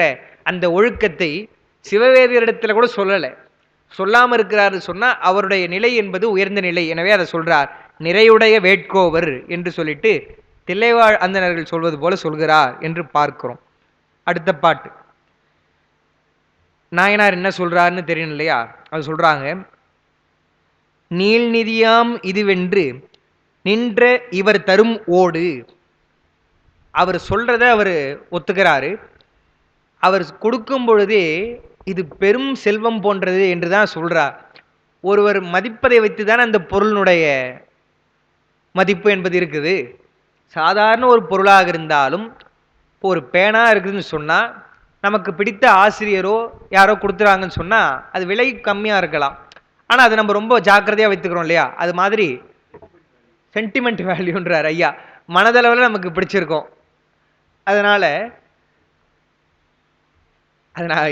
அந்த ஒழுக்கத்தை சிவவேதியரிடத்துல கூட சொல்லலை. சொல்லாம இருக்கிறாரு சொன்னா அவருடைய நிலை என்பது உயர்ந்த நிலை. எனவே அதை சொல்றார், நிறையுடைய வேட்கோவர் என்று சொல்லிட்டு தில்லைவாழ் அந்தணர்கள் சொல்வது போல சொல்கிறார் என்று பார்க்கிறோம். அடுத்த பாட்டு நாயனார் என்ன சொல்றாருன்னு தெரியும் இல்லையா? அது சொல்றாங்க, நீள்நிதியாம் இதுவென்று நின்ற இவர் தரும் ஓடு. அவர் சொல்றத அவர் ஒத்துக்கிறாரு. அவர் கொடுக்கும் பொழுதே இது பெரும் செல்வம் போன்றது என்றுதான் சொல்றார். ஒருவர் மதிப்பதை வைத்துதான் அந்த பொருளினுடைய மதிப்பு என்பது இருக்குது. சாதாரண ஒரு பொருளாக இருந்தாலும், இப்போ ஒரு பேனா இருக்குதுன்னு சொன்னா, நமக்கு பிடித்த ஆசிரியரோ யாரோ கொடுத்துறாங்கன்னு சொன்னா அது விலை கம்மியா இருக்கலாம், ஆனா அது நம்ம ரொம்ப ஜாக்கிரதையா வைத்துக்கிறோம் இல்லையா? அது மாதிரி சென்டிமெண்ட் வேல்யூன்றார் ஐயா. மனதளவில் நமக்கு பிடிச்சிருக்கும். அதனால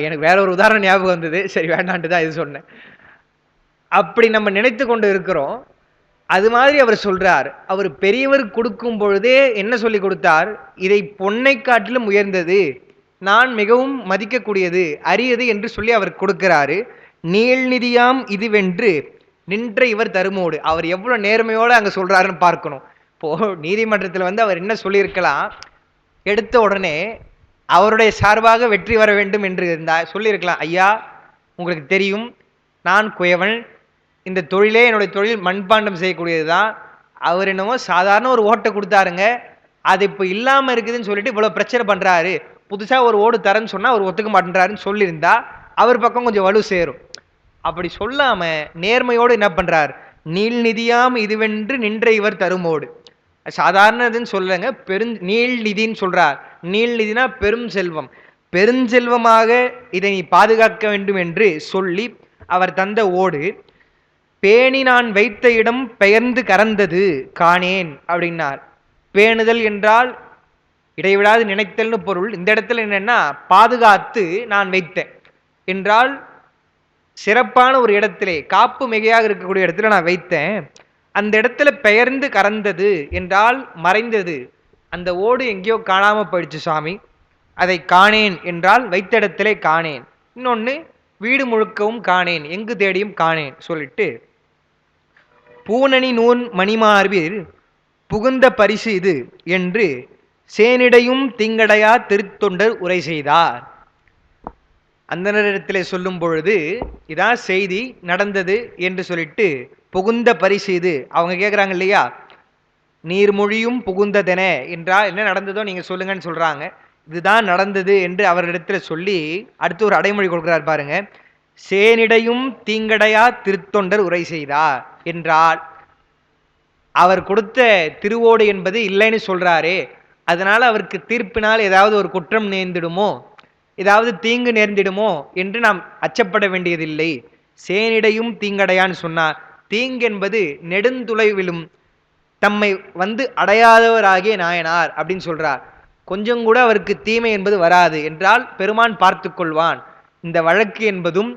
எனக்கு வேற ஒரு உதாரணம் ஞாபகம் வந்தது, சரி வேண்டான்ட்டு தான் இது சொன்னேன். அப்படி நம்ம நினைத்து கொண்டு இருக்கிறோம். அது மாதிரி அவர் சொல்றார், அவர் பெரியவர் கொடுக்கும் பொழுதே என்ன சொல்லி கொடுத்தார், இதை பொன்னை காட்டிலும் உயர்ந்தது, நான் மிகவும் மதிக்கக்கூடியது, அரியது என்று சொல்லி அவர் கொடுக்கிறாரு. நீள்நிதியாம் இதுவென்று நின்ற இவர் தருமோடு. அவர் எவ்வளவு நேர்மையோடு அங்க சொல்றாருன்னு பார்க்கணும். இப்போ நீதிமன்றத்தில் அவர் என்ன சொல்லியிருக்கலாம், எடுத்த உடனே அவருடைய சார்பாக வெற்றி வர வேண்டும் என்று இருந்தால் சொல்லியிருக்கலாம், ஐயா உங்களுக்கு தெரியும் நான் குயவன், இந்த தொழிலே என்னுடைய தொழில் மண்பாண்டம் செய்யக்கூடியது தான். அவர் என்னமோ சாதாரண ஒரு ஓட்டை கொடுத்தாருங்க, அது இப்போ இல்லாமல் இருக்குதுன்னு சொல்லிட்டு இவ்வளோ பிரச்சனை பண்ணுறாரு, புதுசாக ஒரு ஓடு தரேன்னு சொன்னால் அவர் ஒத்துக்க மாட்டேன்றாருன்னு சொல்லியிருந்தா அவர் பக்கம் கொஞ்சம் வலு சேரும். அப்படி சொல்லாமல் நேர்மையோடு என்ன பண்ணுறார், நீள்நிதியாம் இதுவென்று நின்ற இவர் தருமோடு. சாதாரணதுன்னு சொல்லுங்க, நீள்நிதின்னு சொல்றார். நீள்நிதினா பெரும் செல்வம், பெருஞ்செல்வமாக இதை நீ பாதுகாக்க வேண்டும் என்று சொல்லி அவர் தந்த ஓடு. பேணி நான் வைத்த இடம் பெயர்ந்து கறந்தது காணேன் அப்படின்னார். பேணுதல் என்றால் இடைவிடாது நினைத்தல்னு பொருள். இந்த இடத்துல என்னன்னா பாதுகாத்து நான் வைத்தேன் என்றால் சிறப்பான ஒரு இடத்திலே காப்பு மிகையாக இருக்கக்கூடிய இடத்துல நான் வைத்தேன். அந்த இடத்துல பெயர்ந்து கறந்தது என்றால் மறைந்தது. அந்த ஓடு எங்கேயோ காணாம போயிடுச்சு சுவாமி, அதை காணேன் என்றால் வைத்த இடத்திலே காணேன். இன்னொன்னு வீடு முழுக்கவும் காணேன், எங்கு தேடியும் காணேன் சொல்லிட்டு பூனணி நூன் மணிமார்பில் புகுந்த பரிசு இது என்று சேனிடையும் திங்கடையா திருத்தொண்டர் உரை செய்தார். அந்தனரிடத்திலே சொல்லும் பொழுது இதான் செய்தி நடந்தது என்று சொல்லிட்டு புகுந்த பரிசு இது. அவங்க கேட்குறாங்க இல்லையா, நீர்மொழியும் புகுந்ததென என்றால் என்ன நடந்ததோ நீங்க சொல்லுங்கன்னு சொல்றாங்க. இதுதான் நடந்தது என்று அவரிடத்துல சொல்லி அடுத்து ஒரு அடைமொழி கொடுக்கிறார் பாருங்க. சேனிடையும் தீங்கடையா திருத்தொண்டர் உரை செய்தார் என்றால் அவர் கொடுத்த திருவோடு என்பது இல்லைன்னு சொல்றாரே, அதனால அவருக்கு தீர்ப்பினால் ஏதாவது ஒரு குற்றம் நேர்ந்திடுமோ, ஏதாவது தீங்கு நேர்ந்திடுமோ என்று நாம் அச்சப்பட வேண்டியதில்லை. சேனிடையும் தீங்கடையான்னு சொன்னார். தீங்கு என்பது நெடுந்துளைவிலும் தம்மை வந்து அடையாதவராகிய நாயனார் அப்படின்னு சொல்றார். கொஞ்சம் கூட அவருக்கு தீமை என்பது வராது என்றால் பெருமான் பார்த்து கொள்வான். இந்த வழக்கு என்பதும்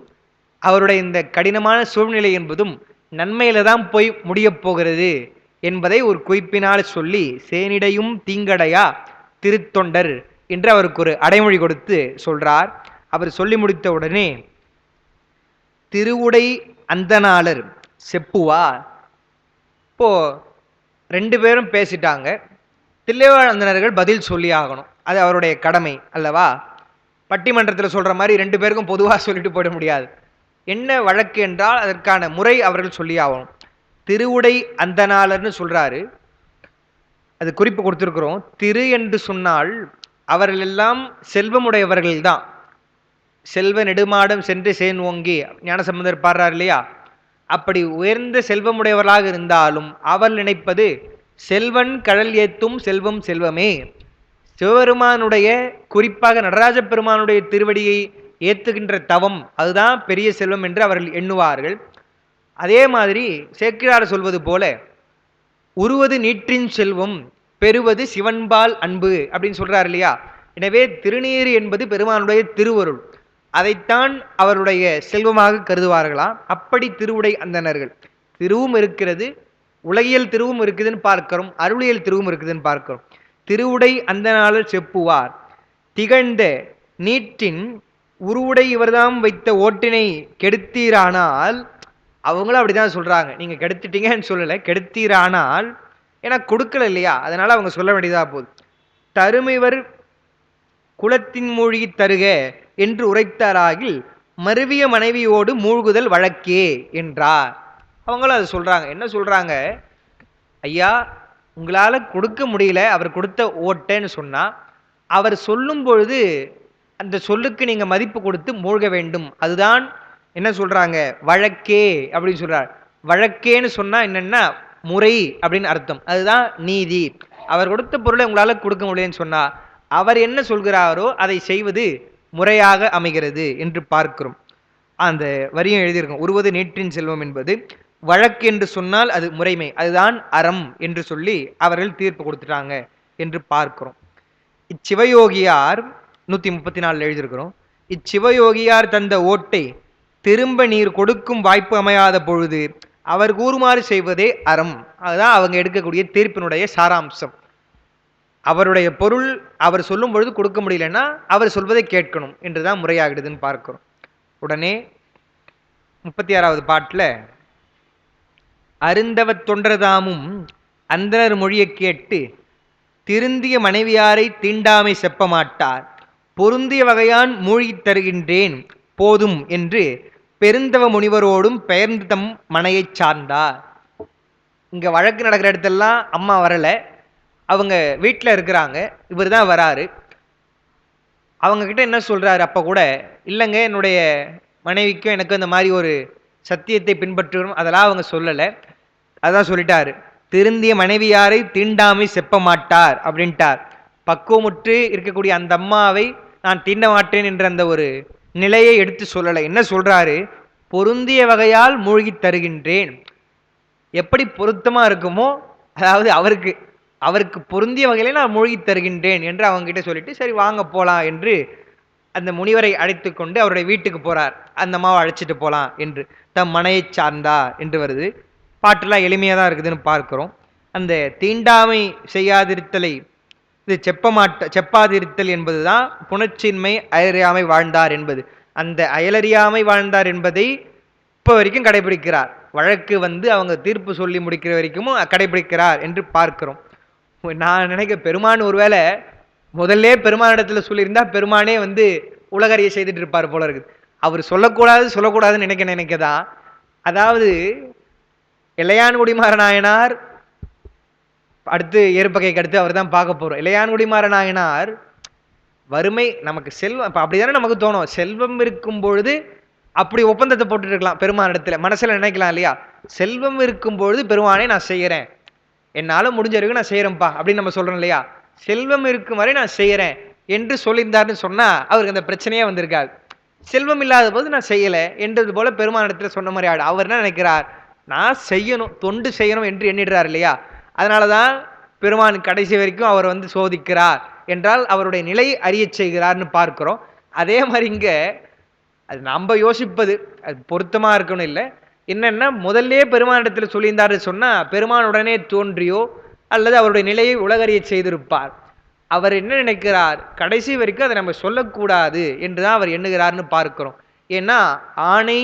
அவருடைய இந்த கடினமான சூழ்நிலை என்பதும் நன்மையில தான் போய் முடியப் போகிறது என்பதை ஒரு குறிப்பினால் சொல்லி சேனிடையும் தீங்கடையா திருத்தொண்டர் என்று அவருக்கு ஒரு அடைமொழி கொடுத்து சொல்றார். அவர் சொல்லி முடித்த உடனே திருவுடை அந்தனாளர் செப்புவார். இப்போ ரெண்டு பேரும் பேசிட்டாங்க, தில்லைவாழ் அந்தனர்கள் பதில் சொல்லி ஆகணும், அது அவருடைய கடமை அல்லவா. பட்டிமன்றத்தில் சொல்ற மாதிரி ரெண்டு பேருக்கும் பொதுவாக சொல்லிட்டு போயிட முடியாது. என்ன வழக்கு என்றால் அதற்கான முறை அவர்கள் சொல்லி ஆகணும். திருவுடை அந்தனாளர்னு சொல்றாரு, அது குறிப்பு கொடுத்திருக்கிறோம். திரு என்று சொன்னால் அவர்கள் எல்லாம் செல்வமுடையவர்கள் தான். செல்வ நெடுமாடம் சென்று சேன் ஓங்கி ஞானசம்பந்தர் பாடுறார் இல்லையா, அப்படி உயர்ந்த செல்வமுடையவர்களாக இருந்தாலும் அவர் நினைப்பது செல்வன் கடல் ஏத்தும் செல்வம் செல்வமே. சிவபெருமானுடைய குறிப்பாக நடராஜ பெருமானுடைய திருவடியை ஏத்துகின்ற தவம் அதுதான் பெரிய செல்வம் என்று அவர்கள் எண்ணுவார்கள். அதே மாதிரி சேக்கிழார் சொல்வது போல உருவது நீற்றின் செல்வம் பெறுவது சிவன்பால் அன்பு அப்படின்னு சொல்றார் இல்லையா. எனவே திருநீறு என்பது பெருமானுடைய திருவருள், அதைத்தான் அவருடைய செல்வமாக கருதுவார்களாம். அப்படி திருவுடை அந்தணர்கள் திருவும் இருக்கிறது, உலகியல் திருவும் இருக்குதுன்னு பார்க்கிறோம், அருளியல் திருவும் இருக்குதுன்னு பார்க்கிறோம். திருவுடை அந்தனாளர் செப்புவார் திகழ்ந்த நீட்டின் உருவுடை இவர்தாம் வைத்த ஓட்டினை கெடுத்தீரானால், அவங்களும் அப்படிதான் சொல்றாங்க, நீங்க கெடுத்துட்டீங்கன்னு சொல்லலை, கெடுத்தீரானால் ஏன்னா கொடுக்கல இல்லையா, அதனால அவங்க சொல்ல வேண்டியதா போகுது. தருமைவர் குலத்தின் மூழ்கி தருக என்று உரைத்தாராகில் மருவிய மனைவியோடு மூழ்குதல் வழக்கே என்றார். அவங்களும் அதை சொல்றாங்க. என்ன சொல்றாங்க, ஐயா உங்களால கொடுக்க முடியல அவர் கொடுத்த ஓட்டேன்னு சொன்னா அவர் சொல்லும் பொழுது அந்த சொல்லுக்கு நீங்க மதிப்பு கொடுத்து மூழ்க வேண்டும், அதுதான் என்ன சொல்றாங்க வழக்கே அப்படின்னு சொல்றார். வழக்கேன்னு சொன்னா என்னன்னா முறை அப்படின்னு அர்த்தம், அதுதான் நீதி. அவர் கொடுத்த பொருளை உங்களால கொடுக்க முடியலன்னு சொன்னா அவர் என்ன சொல்கிறாரோ அதை செய்வது முறையாக அமைகிறது என்று பார்க்கிறோம். அந்த வரியும் எழுதியிருக்கோம். உருவது நீற்றின் செல்வம் என்பது வழக்கு என்று சொன்னால் அது முறைமை, அதுதான் அறம் என்று சொல்லி அவர்கள் தீர்ப்பு கொடுத்துட்டாங்க என்று பார்க்கிறோம். இச்சிவயோகியார் 134 எழுதியிருக்கிறோம். இச்சிவயோகியார் தந்த ஓட்டை திரும்ப நீர் கொடுக்கும் வாய்ப்பு அமையாத பொழுது அவர் கூறுமாறு செய்வதே அறம். அதுதான் அவங்க எடுக்கக்கூடிய தீர்ப்பினுடைய சாராம்சம். அவருடைய பொருள் அவர் சொல்லும் பொழுது கொடுக்க முடியலன்னா அவர் சொல்வதை கேட்கணும் என்றுதான் முறையாகிடுதுன்னு பார்க்கிறோம். உடனே 36வது பாட்டில் அருந்தவ தொன்றதாமும் அந்தனர் மொழியை கேட்டு திருந்திய மனைவியாரை தீண்டாமை செப்ப மாட்டார், பொருந்திய வகையான் மூழ்கி தருகின்றேன் போதும் என்று பெருந்தவ முனிவரோடும் பெயர்ந்து தம் மனையை சார்ந்தார். இங்க வழக்கு நடக்கிற இடத்தெல்லாம் அம்மா வரல, அவங்க வீட்டில் இருக்கிறாங்க, இவர் தான் வராரு. அவங்க கிட்ட என்ன சொல்றாரு, அப்ப கூட இல்லைங்க என்னுடைய மனைவிக்கும் எனக்கு அந்த மாதிரி ஒரு சத்தியத்தை பின்பற்றணும் அதெல்லாம் அவங்க சொல்லலை. அதான் சொல்லிட்டாரு, திருந்திய மனைவியாரை தீண்டாமை செப்ப மாட்டார் அப்படின்ட்டார். பக்குவமுற்று இருக்கக்கூடிய அந்த அம்மாவை நான் தீண்ட மாட்டேன் என்ற அந்த ஒரு நிலையை எடுத்து சொல்லலை. என்ன சொல்றாரு, பொருந்திய வகையால் மூழ்கி தருகின்றேன். எப்படி பொருத்தமா இருக்குமோ, அதாவது அவருக்கு அவருக்கு பொருந்திய வகையில நான் மூழ்கி தருகின்றேன் என்று அவங்க கிட்ட சொல்லிட்டு, சரி வாங்க போலாம் என்று அந்த முனிவரை அழைத்துக் கொண்டு அவருடைய வீட்டுக்கு போறார். அந்த அம்மாவை அழைச்சிட்டு போலாம் என்று. தம் மனையை சார்ந்தா என்று வருது. பாட்டுலாம் எளிமையா தான் இருக்குதுன்னு பார்க்கிறோம். அந்த தீண்டாமை செய்யாதிருத்தலை இது செப்பாதிருத்தல் என்பதுதான் புணர்ச்சியின்மை அயலறியாமை வாழ்ந்தார் என்பது. அந்த அயலறியாமை வாழ்ந்தார் என்பதை இப்ப வரைக்கும் கடைபிடிக்கிறார். வழக்கு வந்து அவங்க தீர்ப்பு சொல்லி முடிக்கிற வரைக்கும் கடைபிடிக்கிறார் என்று பார்க்கிறோம். நான் நினைக்க பெருமான் ஒருவேளை முதல்ல பெருமானிடத்துல சொல்லியிருந்தா பெருமானே வந்து உலகறிய செய்துட்டு இருப்பார் போல இருக்குது. அவர் சொல்லக்கூடாதுன்னு நினைக்கதான். அதாவது இளையான்குடிமாற நாயனார் அடுத்து ஏற்பகைக்கு அடுத்து அவர் தான் பார்க்க போறோம். இளையான்குடிமாற நாயனார் வறுமை நமக்கு செல்வம் இப்ப அப்படிதானே நமக்கு தோணும். செல்வம் இருக்கும் பொழுது அப்படி ஒப்பந்தத்தை போட்டுட்டு இருக்கலாம் பெருமான் இடத்துல. மனசுல நினைக்கலாம் இல்லையா, செல்வம் இருக்கும் பொழுது பெருமானே நான் செய்யறேன், என்னால முடிஞ்ச வரைக்கும் நான் செய்யறேன்ப்பா அப்படின்னு நம்ம சொல்றோம் இல்லையா. செல்வம் இருக்கும் வரை நான் செய்யறேன் என்று சொல்லியிருந்தாருன்னு சொன்னா அவருக்கு அந்த பிரச்சனையே வந்திருக்காது. செல்வம் இல்லாத போது நான் செய்யல என்றது போல பெருமான் இடத்துல சொன்ன மாதிரி ஆடு. அவர் என்ன நினைக்கிறார், நான் செய்யணும், தொண்டு செய்யணும் என்று எண்ணிடுறார் இல்லையா. அதனாலதான் பெருமான் கடைசி வரைக்கும் அவர் வந்து சோதிக்கிறார் என்றால் அவருடைய நிலை அறிய செய்கிறார்னு பார்க்கிறோம். அதே மாதிரி இங்க அது நம்ம யோசிப்பது அது பொருத்தமா இருக்கணும் இல்லை. என்னன்னா முதல்ல பெருமானிடத்துல சொல்லியிருந்தாரு சொன்னா பெருமான் உடனே தோன்றியோ அல்லது அவருடைய நிலையை உலகறிய செய்திருப்பார். அவர் என்ன நினைக்கிறார், கடைசி வரைக்கும் அதை நம்ம சொல்லக்கூடாது என்றுதான் அவர் எண்ணுகிறார்னு பார்க்கிறோம். ஏன்னா ஆணை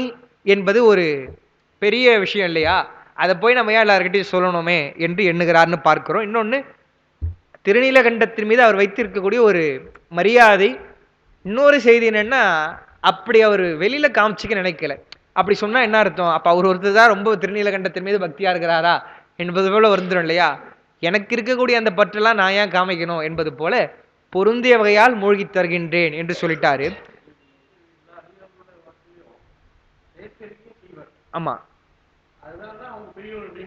என்பது ஒரு பெரிய விஷயம் இல்லையா, அதை போய் நம்ம ஏன் எல்லார்கிட்டையும் சொல்லணுமே என்று எண்ணுகிறார்னு பார்க்கிறோம். இன்னொன்னு திருநீலகண்டத்தின் மீது அவர் வைத்திருக்கக்கூடிய ஒரு மரியாதை. இன்னொரு செய்தி என்னன்னா, அப்படி அவர் வெளியில காமிச்சிக்க நினைக்கல. அப்படி சொன்னா என்ன அர்த்தம், அப்ப அவர் ஒருத்தர் தான் ரொம்ப திருநீலகண்டத்தின் மீது பக்தியா இருக்கிறாரா என்பது போல வந்துடும் இல்லையா. எனக்கு இருக்கக்கூடிய அந்த பற்றெல்லாம் நான் ஏன் காமிக்கணும் என்பது போல பொருந்திய வகையால் மூழ்கி தருகின்றேன் என்று சொல்லிட்டாரு. ஆமா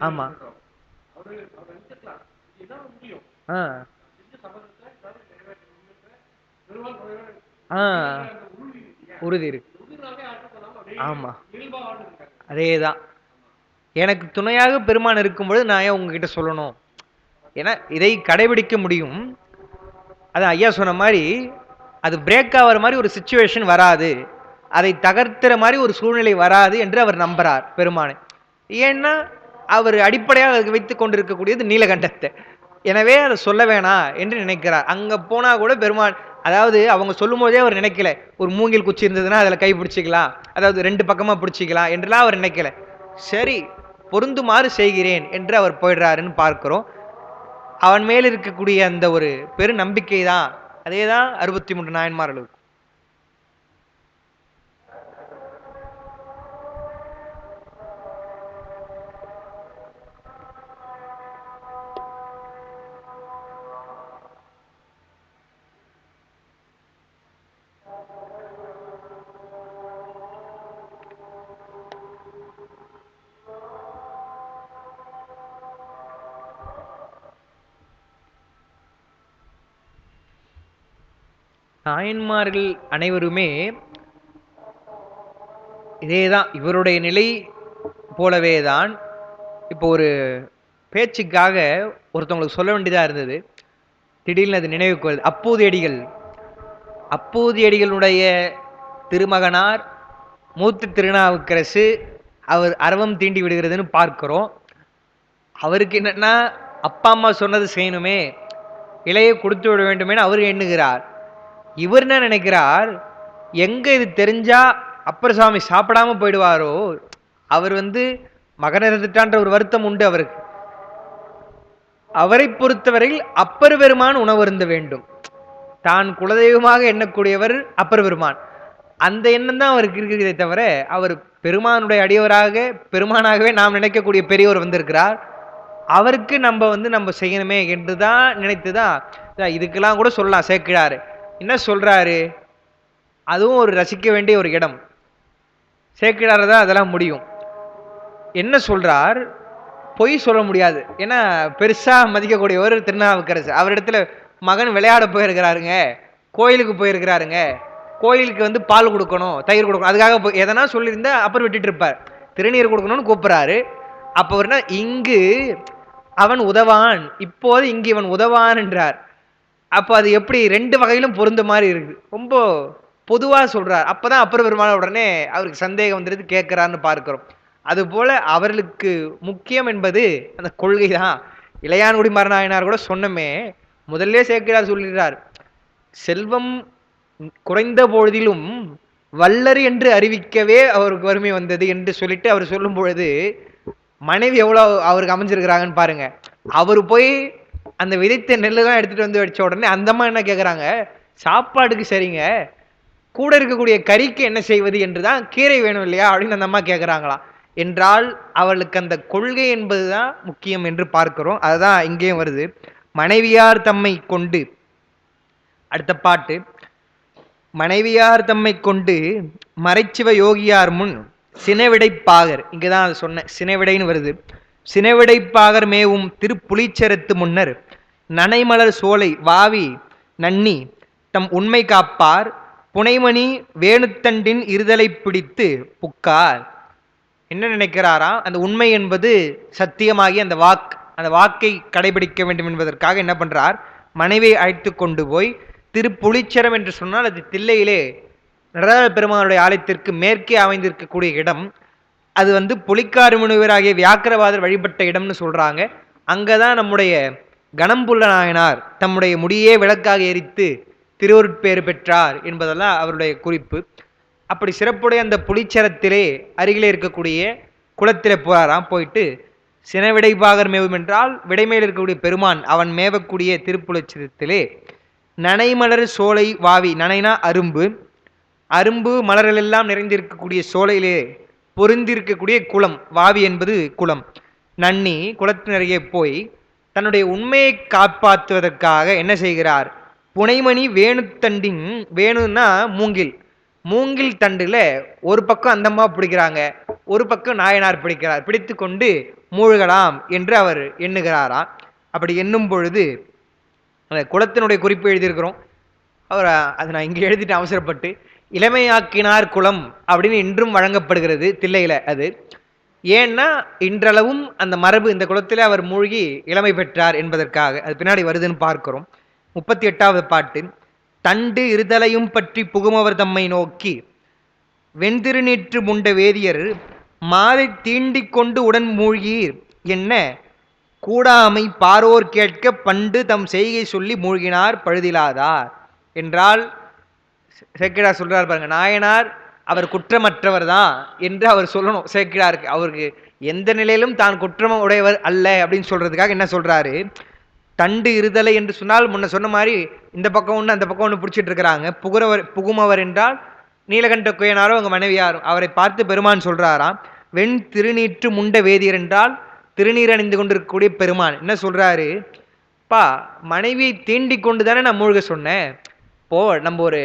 ஆமா உறுதி இருக்கு. ஆமா அதேதான். எனக்கு துணையாக பெருமான் இருக்கும்பொழுது நான் ஏன் உங்ககிட்ட சொல்லணும், ஏன்னா இதை கடைபிடிக்க முடியும். அது ஐயா சொன்ன மாதிரி அது பிரேக் ஆகிற மாதிரி ஒரு சிச்சுவேஷன் வராது, அதை தகர்த்துற மாதிரி ஒரு சூழ்நிலை வராது என்று அவர் நம்புறார் பெருமானை. ஏன்னா அவர் அடிப்படையாக வைத்துக் கொண்டிருக்கக்கூடியது நீலகண்டத்தை. எனவே அதை சொல்ல வேணாம் என்று நினைக்கிறார். அங்க போனா கூட பெருமான், அதாவது அவங்க சொல்லும் போதே அவர் நினைக்கல ஒரு மூங்கில் குச்சி இருந்ததுன்னா அதுல கை பிடிச்சிக்கலாம், அதாவது ரெண்டு பக்கமா பிடிச்சிக்கலாம் என்றெல்லாம் அவர் நினைக்கல. சரி பொருந்துமாறு செய்கிறேன் என்று அவர் போயிடுறாருன்னு பார்க்கிறோம். அவன் மேல் இருக்கக்கூடிய அந்த ஒரு பெரு நம்பிக்கை தான். அதேதான் 63 நாயன்மார்களுக்கு. நாயன்மார்கள் அனைவருமே இதேதான், இவருடைய நிலை போலவேதான். இப்போ ஒரு பேச்சுக்காக ஒருத்தவங்களுக்கு சொல்ல வேண்டியதா இருந்தது, திடீர்னு அது நினைவுக்கு வருது. அப்பூதியடிகளுடைய திருமகனார் மூத்த திருநாவுக்கரசு அவர் அரவம் தீண்டி விடுகிறதுன்னு பார்க்கிறோம். அவருக்கு என்னன்னா அப்பா அம்மா சொன்னது செய்யணுமே, இலையை கொடுத்து விட வேண்டுமே அவர் எண்ணுகிறார். இவர் என்ன நினைக்கிறார், எங்க இது தெரிஞ்சா அப்பர் சுவாமி சாப்பிடாம போயிடுவாரோ, அவர் வந்து மகன் இறந்துட்டான்ற ஒரு வருத்தம் உண்டு அவருக்கு. அவரை பொறுத்தவரையில் அப்பர் பெருமான் உணவு இருந்த வேண்டும். தான் குலதெய்வமாக எண்ணக்கூடியவர் அப்பர் பெருமான். அந்த எண்ணம் தான் அவருக்கு இருக்கிறதே தவிர அவர் பெருமானுடைய அடியவராக பெருமானாகவே நாம் நினைக்கக்கூடிய பெரியவர் வந்திருக்கிறார். அவருக்கு நம்ம செய்யணுமே என்றுதான் நினைத்துதான் இதுக்கெல்லாம் கூட சொல்லலாம். சேக்கிழாரு என்ன சொல்றாரு, அதுவும் ஒரு ரசிக்க வேண்டிய ஒரு இடம். சேக்கிழாரு தான் அதெல்லாம் முடியும். என்ன சொல்றார், பொய் சொல்ல முடியாது. ஏன்னா பெருசா மதிக்கக்கூடிய ஒரு திருநாவுக்கரசு அவரிடத்துல மகன் விளையாட போயிருக்கிறாருங்க, கோயிலுக்கு போயிருக்கிறாருங்க, கோயிலுக்கு வந்து பால் கொடுக்கணும், தயிர் கொடுக்கணும், அதுக்காக எதனா சொல்லியிருந்தா அப்புறம் விட்டுட்டு இருப்பார். திருநீர் கொடுக்கணும்னு கூப்பிடுறாரு. அப்ப இங்கு அவன் உதவான், இப்போது இங்கு இவன் உதவான் என்றார். அப்ப அது எப்படி ரெண்டு வகையிலும் பொருந்த மாதிரி இருக்கு. ரொம்ப பொதுவா சொல்றார். அப்பதான் அப்பர் பெருமான உடனே அவருக்கு சந்தேகம் வந்துருது, கேட்கிறான்னு பார்க்கிறோம். அது போல அவர்களுக்கு முக்கியம் என்பது அந்த கொள்கை தான். இளையான்குடி மரநாயனார் கூட சொன்னமே, முதல்ல சேர்க்கிறார் சொல்கிறார், செல்வம் குறைந்த பொழுதிலும் வல்லர் என்று அறிவிக்கவே அவருக்கு வறுமை வந்தது என்று சொல்லிட்டு அவர் சொல்லும் பொழுது மனைவி எவ்வளவு அவருக்கு அமைஞ்சிருக்கிறாங்கன்னு பாருங்க. அவரு போய் அந்த விதைத்த நெல்லு தான் எடுத்துட்டு வந்து வச்ச உடனே அந்த அம்மா என்ன கேட்குறாங்க, சாப்பாடுக்கு சரிங்க, கூட இருக்கக்கூடிய கறிக்கு என்ன செய்வது என்றுதான், கீரை வேணும் இல்லையா அப்படின்னு அந்த அம்மா கேட்குறாங்களாம். என்றால் அவளுக்கு அந்த கொள்கை என்பதுதான் முக்கியம் என்று பார்க்கிறோம். அதுதான் இங்கேயும் வருது. மனைவியார் தம்மை கொண்டு, அடுத்த பாட்டு, மனைவியார் தம்மை கொண்டு மறைச்சிவ யோகியார் முன் சினவிடைப்பாகர், இங்கதான் அது சொன்ன சினவிடைன்னு வருது. சினவிடைப்பாகர் மேவும் திருப்புலிச்சரத்து முன்னர் நனைமலர் சோலை வாவி நன்னி தம் உண்மை காப்பார் புனைமணி வேணுத்தண்டின் இருதலை பிடித்து புக்கார். என்ன நினைக்கிறாரா, அந்த உண்மை என்பது சத்தியமாகி அந்த வாக்கை கடைபிடிக்க வேண்டும் என்பதற்காக என்ன பண்றார், மனைவியை அழைத்து கொண்டு போய் திருப்புலிச்சரம் என்று சொன்னால் அது தில்லையிலே நடராஜ பெருமானுடைய ஆலயத்திற்கு மேற்கே அமைந்திருக்கக்கூடிய இடம். அது புலிக்காரு முனிவராகிய வியாக்கிரவாதர் வழிபட்ட இடம்னு சொல்றாங்க. அங்கதான் நம்முடைய கணம்புள்ள நாயனார் தம்முடைய முடியே விளக்காக எரித்து திருவருட்பேறு பெற்றார் என்பதெல்லாம் அவருடைய குறிப்பு. அப்படி சிறப்புடைய அந்த புலிச்சரத்திலே அருகிலே இருக்கக்கூடிய குளத்திலே போறாராம். போயிட்டு சினவிடைபாகர் மேவும் என்றால் விடைமேல் இருக்கக்கூடிய பெருமான் அவன் மேவக்கூடிய திருப்புலிச்சரத்திலே நனைமலர் சோலை வாவி, நனைனா அரும்பு, அரும்பு மலர்கள் எல்லாம் நிறைந்திருக்கக்கூடிய சோலையிலே பொருந்திருக்கக்கூடிய குளம், வாவி என்பது குளம், நன்னி குளத்தினரையே போய் தன்னுடைய உண்மையை காப்பாற்றுவதற்காக என்ன செய்கிறார், புனைமணி வேணுத்தண்டின், வேணுன்னா மூங்கில், மூங்கில் தண்டுல ஒரு பக்கம் அந்தம்மா பிடிக்கிறாங்க, ஒரு பக்கம் நாயனார் பிடிக்கிறார், பிடித்து கொண்டு மூழ்கலாம் என்று அவர் எண்ணுகிறாராம். அப்படி எண்ணும் பொழுது அந்த குளத்தினுடைய குறிப்பு எழுதியிருக்கிறோம். அவர் அது நான் இங்கே எழுதிட்டு அவசரப்பட்டு, இளமையாக்கினார் குளம் அப்படின்னு இன்றும் வழங்கப்படுகிறது தில்லையில. அது ஏன்னா இன்றளவும் அந்த மரபு, இந்த குளத்திலே அவர் மூழ்கி இளமை பெற்றார் என்பதற்காக. அது பின்னாடி வருதுன்னு பார்க்கிறோம். 38வது பாட்டு, தண்டு இருதலையும் பற்றி புகுமவர் தம்மை நோக்கி வெண்திருநீற்று முண்ட வேதியர் மாதை தீண்டிக் கொண்டு உடன் மூழ்கீர் என்ன கூடாமை பாரோர் கேட்க பண்டு தம் செய்கை சொல்லி மூழ்கினார் பழுதிலாதார் என்றால், சேக்கிழார் சொல்றார் பாருங்க, நாயனார் அவர் குற்றமற்றவர் தான் என்று அவர் சொல்லணும். சேக்கிழாருக்கு அவருக்கு எந்த நிலையிலும் தான் குற்றம் உடையவர் அல்ல அப்படின்னு சொல்றதுக்காக என்ன சொல்றாரு, தண்டு இருதலை என்று சொன்னால் முன்ன சொன்ன மாதிரி இந்த பக்கம் ஒன்று அந்த பக்கம் ஒன்று பிடிச்சிட்டு இருக்கிறாங்க. புகுமவர் என்றால் நீலகண்ட குயனாரோ அவங்க மனைவியாரும். அவரை பார்த்து பெருமான் சொல்றாராம், வெண் திருநீற்று முண்ட வேதியர் என்றால் திருநீர் அணிந்து கொண்டிருக்கக்கூடிய பெருமான் என்ன சொல்றாரு, பா மனைவியை தீண்டி கொண்டு தானே நான் மூழ்க சொன்னேன். இப்போ நம்ம ஒரு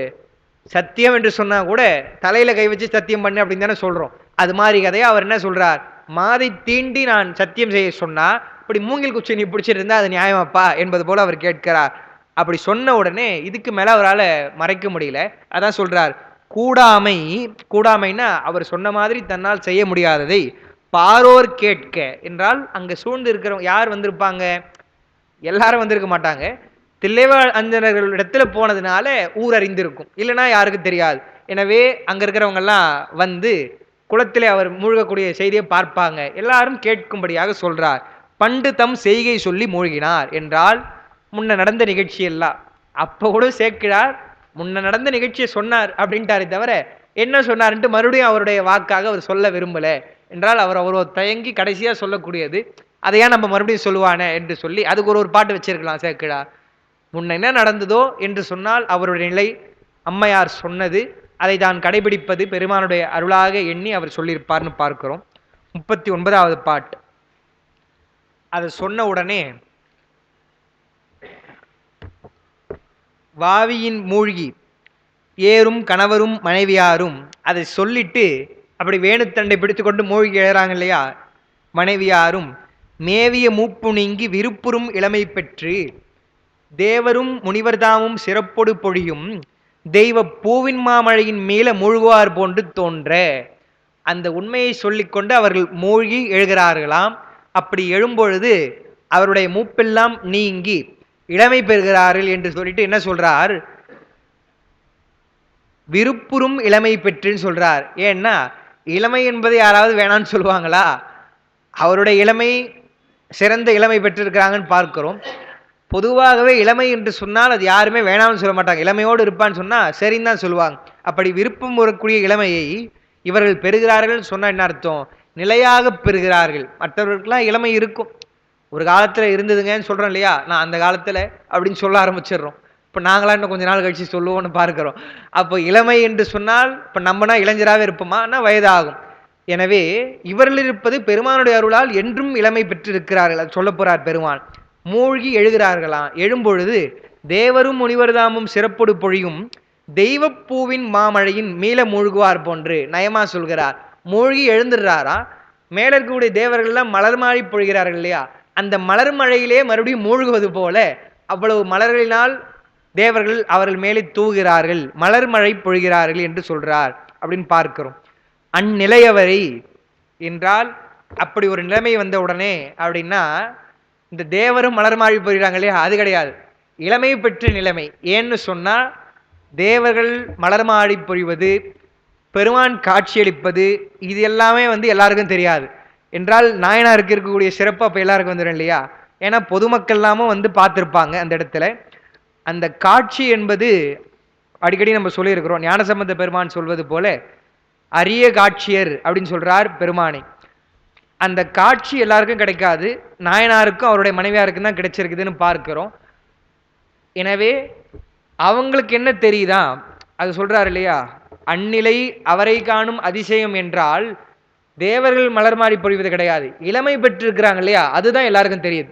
சத்தியம் என்று சொன்னா கூட தலையில கை வச்சு சத்தியம் பண்ணு அப்படின்னு தானே சொல்றோம். அது மாதிரி கதையா அவர் என்ன சொல்றார், மாதை தீண்டி நான் சத்தியம் செய்ய சொன்னா இப்படி மூங்கில் குச்சி நீ பிடிச்சிட்டு இருந்தா அது நியாயமாப்பா என்பது போல அவர் கேட்கிறார். அப்படி சொன்ன உடனே இதுக்கு மேல அவரால் மறைக்க முடியல. அதான் சொல்றார், கூடாமை, கூடாமைன்னா அவர் சொன்ன மாதிரி தன்னால் செய்ய முடியாததை பாரோர் கேட்க என்றால் அங்க சூழ்ந்து இருக்கிறவங்க யார் வந்திருப்பாங்க, எல்லாரும் வந்திருக்க மாட்டாங்க. தில்லைவாழ் அந்தணர்களிடத்துல போனதுனால ஊர் அறிந்திருக்கும், இல்லைன்னா யாருக்கு தெரியாது. எனவே அங்க இருக்கிறவங்க எல்லாம் வந்து குளத்திலே அவர் மூழ்கக்கூடிய செய்தியை பார்ப்பாங்க, எல்லாரும் கேட்கும்படியாக சொல்றார். பண்டு தம் செய்கை சொல்லி மூழ்கினார் என்றால் முன்ன நடந்த நிகழ்ச்சி எல்லாம். அப்போ கூட சேக்கிழார் முன்ன நடந்த நிகழ்ச்சியை சொன்னார் அப்படின்ட்டாரே தவிர என்ன சொன்னார்ன்ட்டு மறுபடியும் அவருடைய வாக்காக அவர் சொல்ல விரும்பல. என்றால் அவர் தயங்கி கடைசியா சொல்லக்கூடியது அதையா நம்ம மறுபடியும் சொல்லுவானே என்று சொல்லி அதுக்கு ஒரு பாட்டு வச்சிருக்கலாம் சேக்கிழார். முன்ன என்ன நடந்ததோ என்று சொன்னால் அவருடைய நிலை, அம்மையார் சொன்னது, அதை தான் கடைபிடிப்பது பெருமானுடைய அருளாக எண்ணி அவர் சொல்லியிருப்பார்னு பார்க்கிறோம். 39வது பாட்டு, அதை சொன்ன உடனே வாவியின் மூழ்கி ஏறும் கணவரும் மனைவியாரும் அதை சொல்லிட்டு அப்படி வேணுத்தண்டை பிடித்து கொண்டு மூழ்கி எழுறாங்க இல்லையா, மனைவியாரும் மேவிய மூப்பு நீங்கி விருப்புறும் இளமை பெற்று தேவரும் முனிவர்தாமும் சிறப்பொடு பொழியும் தெய்வ பூவின் மாமழையின் மேல மூழ்குவார் போன்று தோன்ற. அந்த உண்மையை சொல்லிக்கொண்டு அவர்கள் மூழ்கி எழுகிறார்களாம். அப்படி எழும்பொழுது அவருடைய மூப்பெல்லாம் நீங்கி இளமை பெறுகிறார்கள் என்று சொல்லிட்டு என்ன சொல்றார், விருப்புறும் இளமை பெற்றுன்னு சொல்றார். ஏன்னா இளமை என்பதை யாராவது வேணான்னு சொல்லுவாங்களா? அவருடைய இளமை சிறந்த இளமை பெற்றிருக்கிறாங்கன்னு பார்க்கிறோம். பொதுவாகவே இளமை என்று சொன்னால் அது யாருமே வேணாம்னு சொல்ல மாட்டாங்க. இளமையோடு இருப்பான்னு சொன்னா சரின்னு தான் சொல்லுவாங்க. அப்படி விருப்பம் வரக்கூடிய இளமையை இவர்கள் பெறுகிறார்கள் சொன்னா என்ன அர்த்தம்? நிலையாக பெறுகிறார்கள். மற்றவர்களுக்கெல்லாம் இளமை இருக்கும், ஒரு காலத்துல இருந்ததுங்கன்னு சொல்றோம் இல்லையா, நான் அந்த காலத்துல அப்படின்னு சொல்ல ஆரம்பிச்சிடுறோம். இப்ப நாங்களா இன்னும் கொஞ்ச நாள் கழிச்சு சொல்லுவோம்னு பார்க்கிறோம். அப்போ இளமை என்று சொன்னால் இப்ப நம்மனா இளைஞராகவே இருப்போமா, வயதாகும். எனவே இவர்கள் இருப்பது பெருமானுடைய அருளால் என்றும் இளமை பெற்றிருக்கிறார்கள். அது சொல்ல போறார் பெருமான். மூழ்கி எழுகிறார்களாம். எழும்பொழுது தேவரும் முனிவர்தாமும் சிறப்பொடு பொழியும் தெய்வப்பூவின் மாமழையின் மீள மூழ்குவார் போன்று நயமா சொல்கிறார். மூழ்கி எழுந்துடுறாரா, மேல இருக்கக்கூடிய தேவர்கள் எல்லாம் மலர் மாறி பொழிகிறார்கள் இல்லையா, அந்த மலர் மழையிலே மறுபடியும் மூழ்குவது போல அவ்வளவு மலர்களினால் தேவர்கள் அவர்கள் மேலே தூகிறார்கள், மலர் மழை பொழிகிறார்கள் என்று சொல்றார் அப்படின்னு பார்க்கிறோம். அந்நிலையவரை என்றால் அப்படி ஒரு நிலைமை வந்த உடனே அப்படின்னா இந்த தேவரும் மலர் மாறி போயிடுறாங்க இல்லையா, அது கிடையாது. இளமை பெற்ற நிலைமை. ஏன்னு சொன்னா தேவர்கள் மலர் மாறி பொழிவது, பெருமான் காட்சியளிப்பது, இது எல்லாமே எல்லாருக்கும் தெரியாது என்றால் நாயனாருக்கு இருக்கக்கூடிய சிறப்பு அப்ப எல்லாருக்கும் வந்துடும் இல்லையா. ஏன்னா பொதுமக்கள் எல்லாமும் பார்த்திருப்பாங்க அந்த இடத்துல. அந்த காட்சி என்பது அடிக்கடி நம்ம சொல்லியிருக்கிறோம். ஞானசம்பந்த பெருமான் சொல்வது போல அரிய காட்சியர் அப்படின்னு சொல்றார் பெருமானை. அந்த காட்சி எல்லாருக்கும் கிடைக்காது, நாயனாருக்கும் அவருடைய மனைவியாருக்கும் தான் கிடைச்சிருக்குதுன்னு பார்க்கிறோம். எனவே அவங்களுக்கு என்ன தெரியுதா, அது சொல்றாரு இல்லையா, அந்நிலை அவரை காணும் அதிசயம் என்றால் தேவர்கள் மலர் மாறி பொழிவது கிடையாது, இளமை பெற்றிருக்கிறாங்க இல்லையா, அதுதான் எல்லாருக்கும் தெரியுது.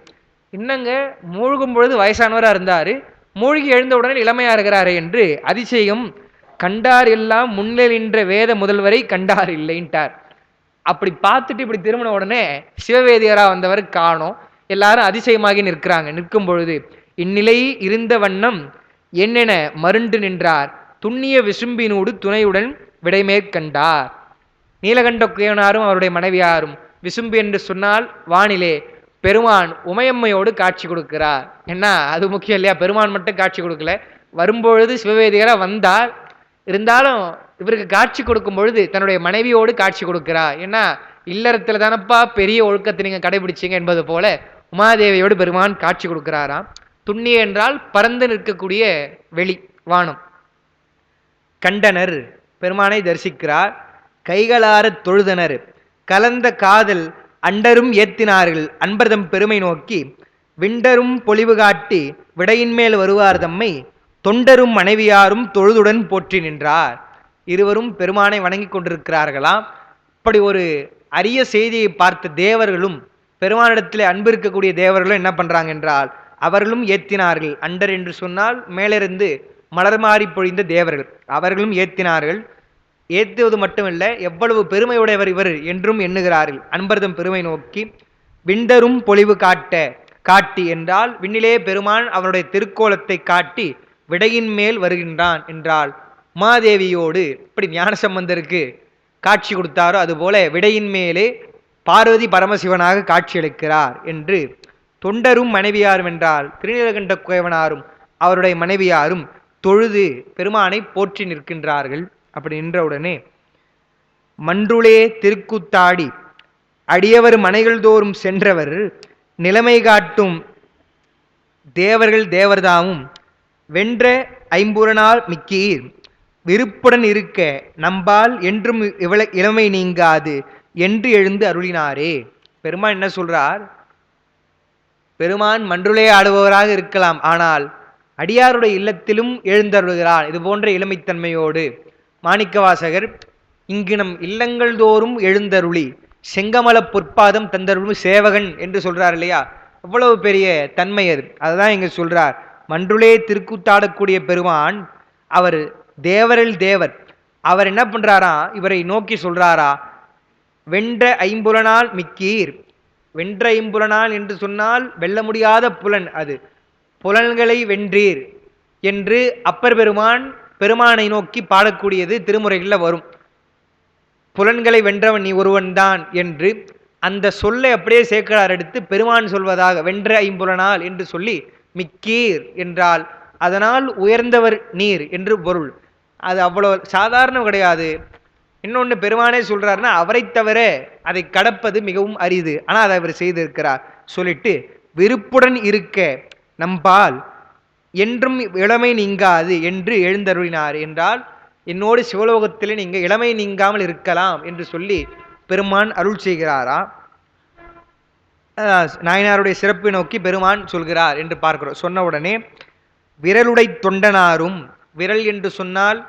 இன்னங்க மூழ்கும் பொழுது வயசானவரா இருந்தாரு, மூழ்கி எழுந்த உடனே இளமையா இருக்கிறாரு என்று அதிசயம் கண்டார் எல்லாம் முன்னே நின்ற வேத முதல்வரை கண்டார் இல்லைன்ட்டார். அப்படி பார்த்துட்டு இப்படி திரும்பின உடனே சிவவேதியரா வந்தவர் காணோம், எல்லாரும் அதிசயமாகி நிற்கிறாங்க. நிற்கும் பொழுது இந்நிலை இருந்த வண்ணம் என்னென மருண்டு நின்றார், துண்ணிய விசும்பினூடு துணையுடன் விடைமேற்கண்டார். நீலகண்ட குயவனாரும் அவருடைய மனைவியாரும், விசும்பு என்று சொன்னால் வானிலே பெருமான் உமையம்மையோடு காட்சி கொடுக்கிறார். என்ன அது முக்கியம் இல்லையா, பெருமான் மட்டும் காட்சி கொடுக்கல, வரும்பொழுது சிவவேதியரா வந்தார், இருந்தாலும் இவருக்கு காட்சி கொடுக்கும் பொழுது தன்னுடைய மனைவியோடு காட்சி கொடுக்கிறார். ஏன்னா இல்லறத்துல தானப்பா பெரிய ஒழுக்கத்தை நீங்க கடைபிடிச்சீங்க என்பது போல உமாதேவியோடு பெருமான் காட்சி கொடுக்கிறாராம். துண்ணிய என்றால் பறந்து நிற்கக்கூடிய வெளி வானம். கண்டனர், பெருமானை தரிசிக்கிறார். கைகளார தொழுதனர், கலந்த காதல் அண்டரும் ஏத்தினார்கள் அன்பர்தம் பெருமை நோக்கி, விண்டரும் பொலிவு காட்டி விடையின் மேல் வருவார் தம்மை தொண்டரும் மனைவியாரும் தொழுதுடன் போற்றி நின்றார். இருவரும் பெருமானை வணங்கி கொண்டிருக்கிறார்களாம். இப்படி ஒரு அரிய செய்தியை பார்த்த தேவர்களும், பெருமானிடத்தில் அன்பு இருக்கக்கூடிய தேவர்களும் என்ன பண்றாங்க என்றால் அவர்களும் ஏத்தினார்கள். அண்டர் என்று சொன்னால் மேலிருந்து மலர் மாறி பொழிந்த தேவர்கள், அவர்களும் ஏத்தினார்கள். ஏத்துவது மட்டுமல்ல, எவ்வளவு பெருமையுடையவர் இவர் என்றும் எண்ணுகிறார்கள். அன்பர்தம் பெருமை நோக்கி விண்டரும் பொலிவு காட்டி என்றால் விண்ணிலே பெருமான் அவருடைய திருக்கோலத்தை காட்டி விடையின் மேல் வருகின்றான் என்றால் உமாதேவியோடு இப்படி ஞானசம்பந்தருக்கு காட்சி கொடுத்தாரோ அதுபோல விடையின் மேலே பார்வதி பரமசிவனாக காட்சியளிக்கிறார் என்று, தொண்டரும் மனைவியாரும் என்றால் திருநீலகண்ட குயவனாரும் அவருடைய மனைவியாரும் தொழுது பெருமானை போற்றி நிற்கின்றார்கள். அப்படி நின்றவுடனே மன்றுளே திருக்குத்தாடி அடியவர் மனைகள் தோறும் சென்றவர் நிலைமை காட்டும் தேவர்கள் தேவர்தாமும் வென்ற ஐம்புறனால் மிக்கீர் விருப்புடன் இருக்க நம்பால் என்றும் இளமை நீங்காது என்று எழுந்து அருளினாரே. பெருமான் என்ன சொல்றார், பெருமான் மன்றுளே ஆடுபவராக இருக்கலாம், ஆனால் அடியாருடைய இல்லத்திலும் எழுந்தருளுகிறார் இது போன்ற இளமைத்தன்மையோடு. மாணிக்கவாசகர் இங்கு நம் இல்லங்கள் தோறும் எழுந்தருளி செங்கமல பொற்பாதம் தந்தருளும் சேவகன் என்று சொல்றார் இல்லையா, அவ்வளவு பெரிய தன்மை அது. அதுதான் இங்க சொல்றார். மன்றுளே திருக்கூத்தாடக்கூடிய பெருமான் அவர் தேவரில் தேவர். அவர் என்ன பண்றாரா, இவரை நோக்கி சொல்றாரா, வென்ற ஐம்புலனால் மிக்கீர். வென்ற ஐம்புலனால் என்று சொன்னால் வெல்ல முடியாத புலன், அது புலன்களை வென்றீர் என்று அப்பர் பெருமான் பெருமானை நோக்கி பாடக்கூடியது திருமுறைகளில் வரும். புலன்களை வென்றவன் நீ ஒருவன் தான் என்று அந்த சொல்லை அப்படியே சேக்கிழார் எடுத்து பெருமான் சொல்வதாக வென்ற ஐம்புலனால் என்று சொல்லி மிக்கீர் என்றால் அதனால் உயர்ந்தவர் நீர் என்று பொருள். அது அவ்வளவு சாதாரணம் கிடையாது. இன்னொன்று பெருமானே சொல்றாருன்னா அவரை தவிர அதை கடப்பது மிகவும் அரிது. ஆனால் அதை அவர் செய்திருக்கிறார் சொல்லிட்டு விருப்புடன் இருக்க நம்பால் என்றும் இளமை நீங்காது என்று எழுந்தருளினார் என்றால் என்னோடு சிவலோகத்தில் நீங்க இளமை நீங்காமல் இருக்கலாம் என்று சொல்லி பெருமான் அருள் செய்கிறாரா. நாயனாருடைய சிறப்பை நோக்கி பெருமான் சொல்கிறார் என்று பார்க்கிறோம். சொன்ன உடனே விரலுடை தொண்டனாரும், விரல் என்று சொன்னால்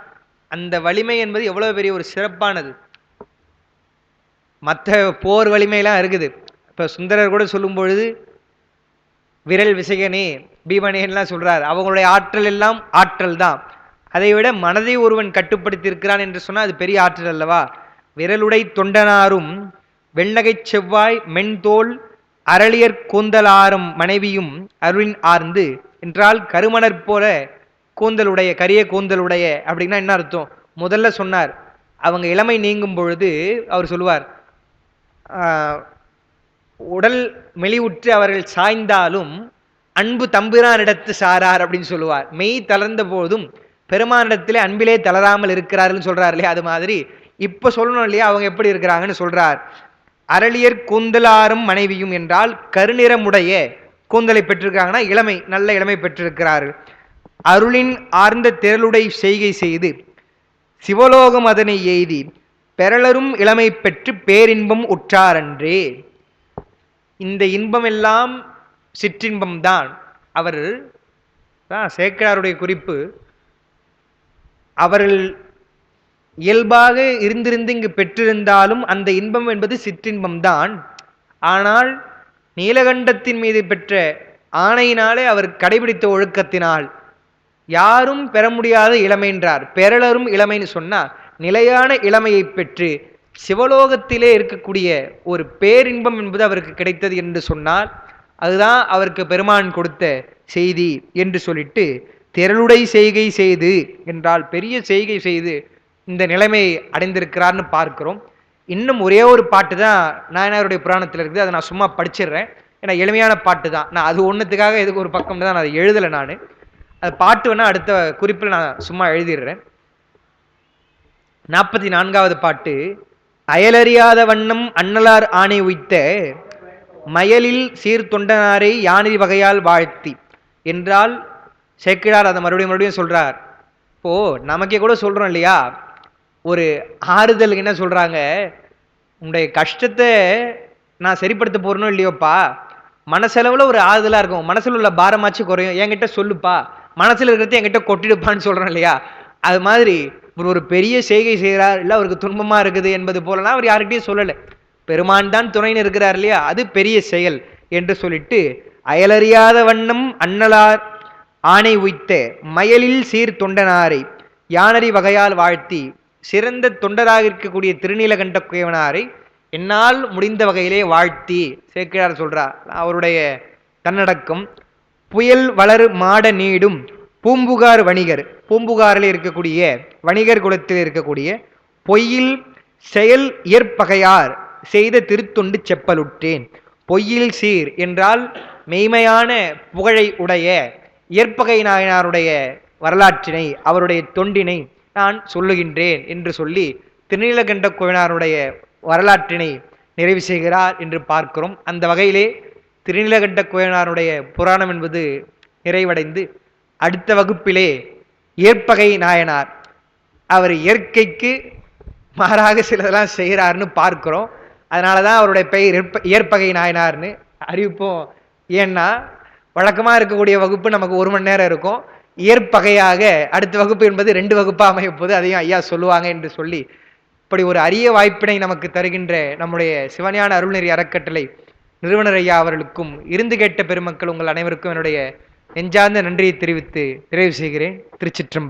அந்த வலிமை என்பது எவ்வளவு பெரிய ஒரு சிறப்பானது. மற்ற போர் வலிமையெல்லாம் இருக்குது. இப்ப சுந்தரர் கூட சொல்லும் பொழுது விரல் விசையனே பீமனேன்லாம் சொல்றார். அவங்களுடைய ஆற்றல் எல்லாம் ஆற்றல் தான். அதை விட மனதை ஒருவன் கட்டுப்படுத்தி இருக்கிறான் என்று சொன்னால் அது பெரிய ஆற்றல் அல்லவா. விரலுடை தொண்டனாரும் வெள்ளகை செவ்வாய் மென்தோல் அரளியர் கூந்தலாரும் மனைவியும் அருளின் ஆர்ந்து என்றால் கருமணர் போல கூந்தலுடைய கரிய கூந்தலுடைய அப்படின்னா என்ன அர்த்தம்? முதல்ல சொன்னார் அவங்க இளமை நீங்கும் பொழுது அவர் சொல்லுவார் உடல் மெலிவுற்று அவர்கள் சாய்ந்தாலும் அன்பு தம்பிரானிடத்து சாரார் அப்படின்னு சொல்லுவார். மெய் தளர்ந்த போதும் பெருமானிடத்திலே அன்பிலே தளராமல் இருக்கிறார்கள் சொல்றார் இல்லையா. அது மாதிரி இப்ப சொல்லணும் இல்லையா அவங்க எப்படி இருக்கிறாங்கன்னு சொல்றார். அரளியர் கூந்தலாரும் மனைவியும் என்றால் கருநிறமுடைய கூந்தலை பெற்றிருக்காங்கன்னா இளமை நல்ல இளமை பெற்றிருக்கிறார்கள். அருளின் ஆர்ந்த திரளுடை செய்கை செய்து சிவலோகம் அதனை எய்தி பெறலரும் இளமை பெற்று பேரின்பம் உற்றாரன்றே. இந்த இன்பம் எல்லாம் சிற்றின்பம் தான். அவர் சேக்கிழாருடைய குறிப்பு, அவர்கள் இயல்பாக இருந்திருந்து இங்கு பெற்றிருந்தாலும் அந்த இன்பம் என்பது சிற்றின்பம் தான். ஆனால் நீலகண்டத்தின் மீது பெற்ற ஆணையினாலே அவர் கடைபிடித்த ஒழுக்கத்தினால் யாரும் பெற முடியாத இளமை என்றார். பெறலரும் இளமைன்னு சொன்னா நிலையான இளமையை பெற்று சிவலோகத்திலே இருக்கக்கூடிய ஒரு பேரின்பம் என்பது அவருக்கு கிடைத்தது என்று சொன்னால் அதுதான் அவருக்கு பெருமான் கொடுத்த செய்தி என்று சொல்லிட்டு திரளுடை செய்கை செய்து என்றால் பெரிய செய்கை செய்து இந்த நிலைமை அடைந்திருக்கிறார்னு பார்க்கிறோம். இன்னும் ஒரே ஒரு பாட்டு தான் நாயனாருடைய புராணத்தில் இருக்குது. அதை நான் சும்மா படிச்சிடுறேன். ஏன்னா எளிமையான பாட்டு தான். நான் அது ஒன்றுத்துக்காக எதுக்கு ஒரு பக்கம் தான் நான் அதை எழுதலை. நான் அது பாட்டு வேணா அடுத்த குறிப்பில் நான் சும்மா எழுதிடுறேன். 44வது பாட்டு. அயலறியாத வண்ணம் அண்ணலார் ஆணை உய்த்த மயலில் சீர்தொண்டனாரை யானை வகையால் வாழ்த்தி என்றால் சேக்கிழார் அதை மறுபடியும் சொல்றார். இப்போ நமக்கே கூட சொல்றோம் இல்லையா, ஒரு ஆறுதல் என்ன சொல்றாங்க, உன்னுடைய கஷ்டத்தை நான் சரிப்படுத்த போறணும் இல்லையோப்பா, மனசளவுல ஒரு ஆறுதலா இருக்கும், மனசுல உள்ள பாரமாச்சு குறையும், என்கிட்ட சொல்லுப்பா, மனசுல இருக்கிறது என்கிட்ட கொட்டிடுப்பான்னு சொல்றோம் இல்லையா. அது மாதிரி ஒரு பெரிய செய்கை செய்கிறார், இல்லை அவருக்கு துன்பமா இருக்குது என்பது போலலாம் அவர் யார்கிட்டையும் சொல்லலை. பெருமான் தான் துணைன்னு இருக்கிறார் இல்லையா, அது பெரிய செயல் என்று சொல்லிட்டு அயலறியாத வண்ணம் அண்ணலார் ஆணை உய்த்த மயலில் சீர் தொண்டனாரை யானரி வகையால் வாழ்த்தி சிறந்த தொண்டராக இருக்கக்கூடிய திருநீலகண்ட குயவனாரை என்னால் முடிந்த வகையிலே வாழ்த்தி சேக்கிழார் சொல்றார். அவருடைய தன்னடக்கம். புயல் வளர் மாட நீடும் பூம்புகார் வணிகர், பூம்புகாரில் இருக்கக்கூடிய வணிகர் குலத்தில் இருக்கக்கூடிய பொய்யில் செயல் இயற்பகையார் செய்த திருத்தொண்டு செப்பலுற்றேன். பொய்யில் சீர் என்றால் மெய்மையான புகழை உடைய இயற்பகை நாயனாருடைய வரலாற்றினை அவருடைய தொண்டினை நான் சொல்லுகின்றேன் என்று சொல்லி திருநீலகண்ட கோவினாருடைய வரலாற்றினை நிறைவு செய்கிறார் என்று பார்க்கிறோம். அந்த வகையிலே திருநீலகண்ட கோவினாருடைய புராணம் என்பது நிறைவடைந்து அடுத்த வகுப்பிலே இயற்பகை நாயனார் அவர் இயற்கைக்கு மாறாக சிலதெல்லாம் செய்கிறார்னு பார்க்கிறோம். அதனால தான் அவருடைய பெயர் இயற்பகை நாயனார்னு அறிவிப்போம். ஏன்னா வழக்கமாக இருக்கக்கூடிய வகுப்பு நமக்கு 1 மணி நேரம் இருக்கும். இயற்பகையாக அடுத்த வகுப்பு என்பது 2 வகுப்பாக அமையப்போது, அதையும் ஐயா சொல்லுவாங்க என்று சொல்லி இப்படி ஒரு அரிய வாய்ப்பினை நமக்கு தருகின்ற நம்முடைய சிவஞான அருள்நெறி அறக்கட்டளை நிறுவனர் ஐயா அவர்களுக்கும் இருந்து கேட்ட பெருமக்கள் உங்கள் அனைவருக்கும் என்னுடைய நெஞ்சார்ந்த நன்றியை தெரிவித்து நிறைவு செய்கிறேன். திருச்சிற்றம்பலம்.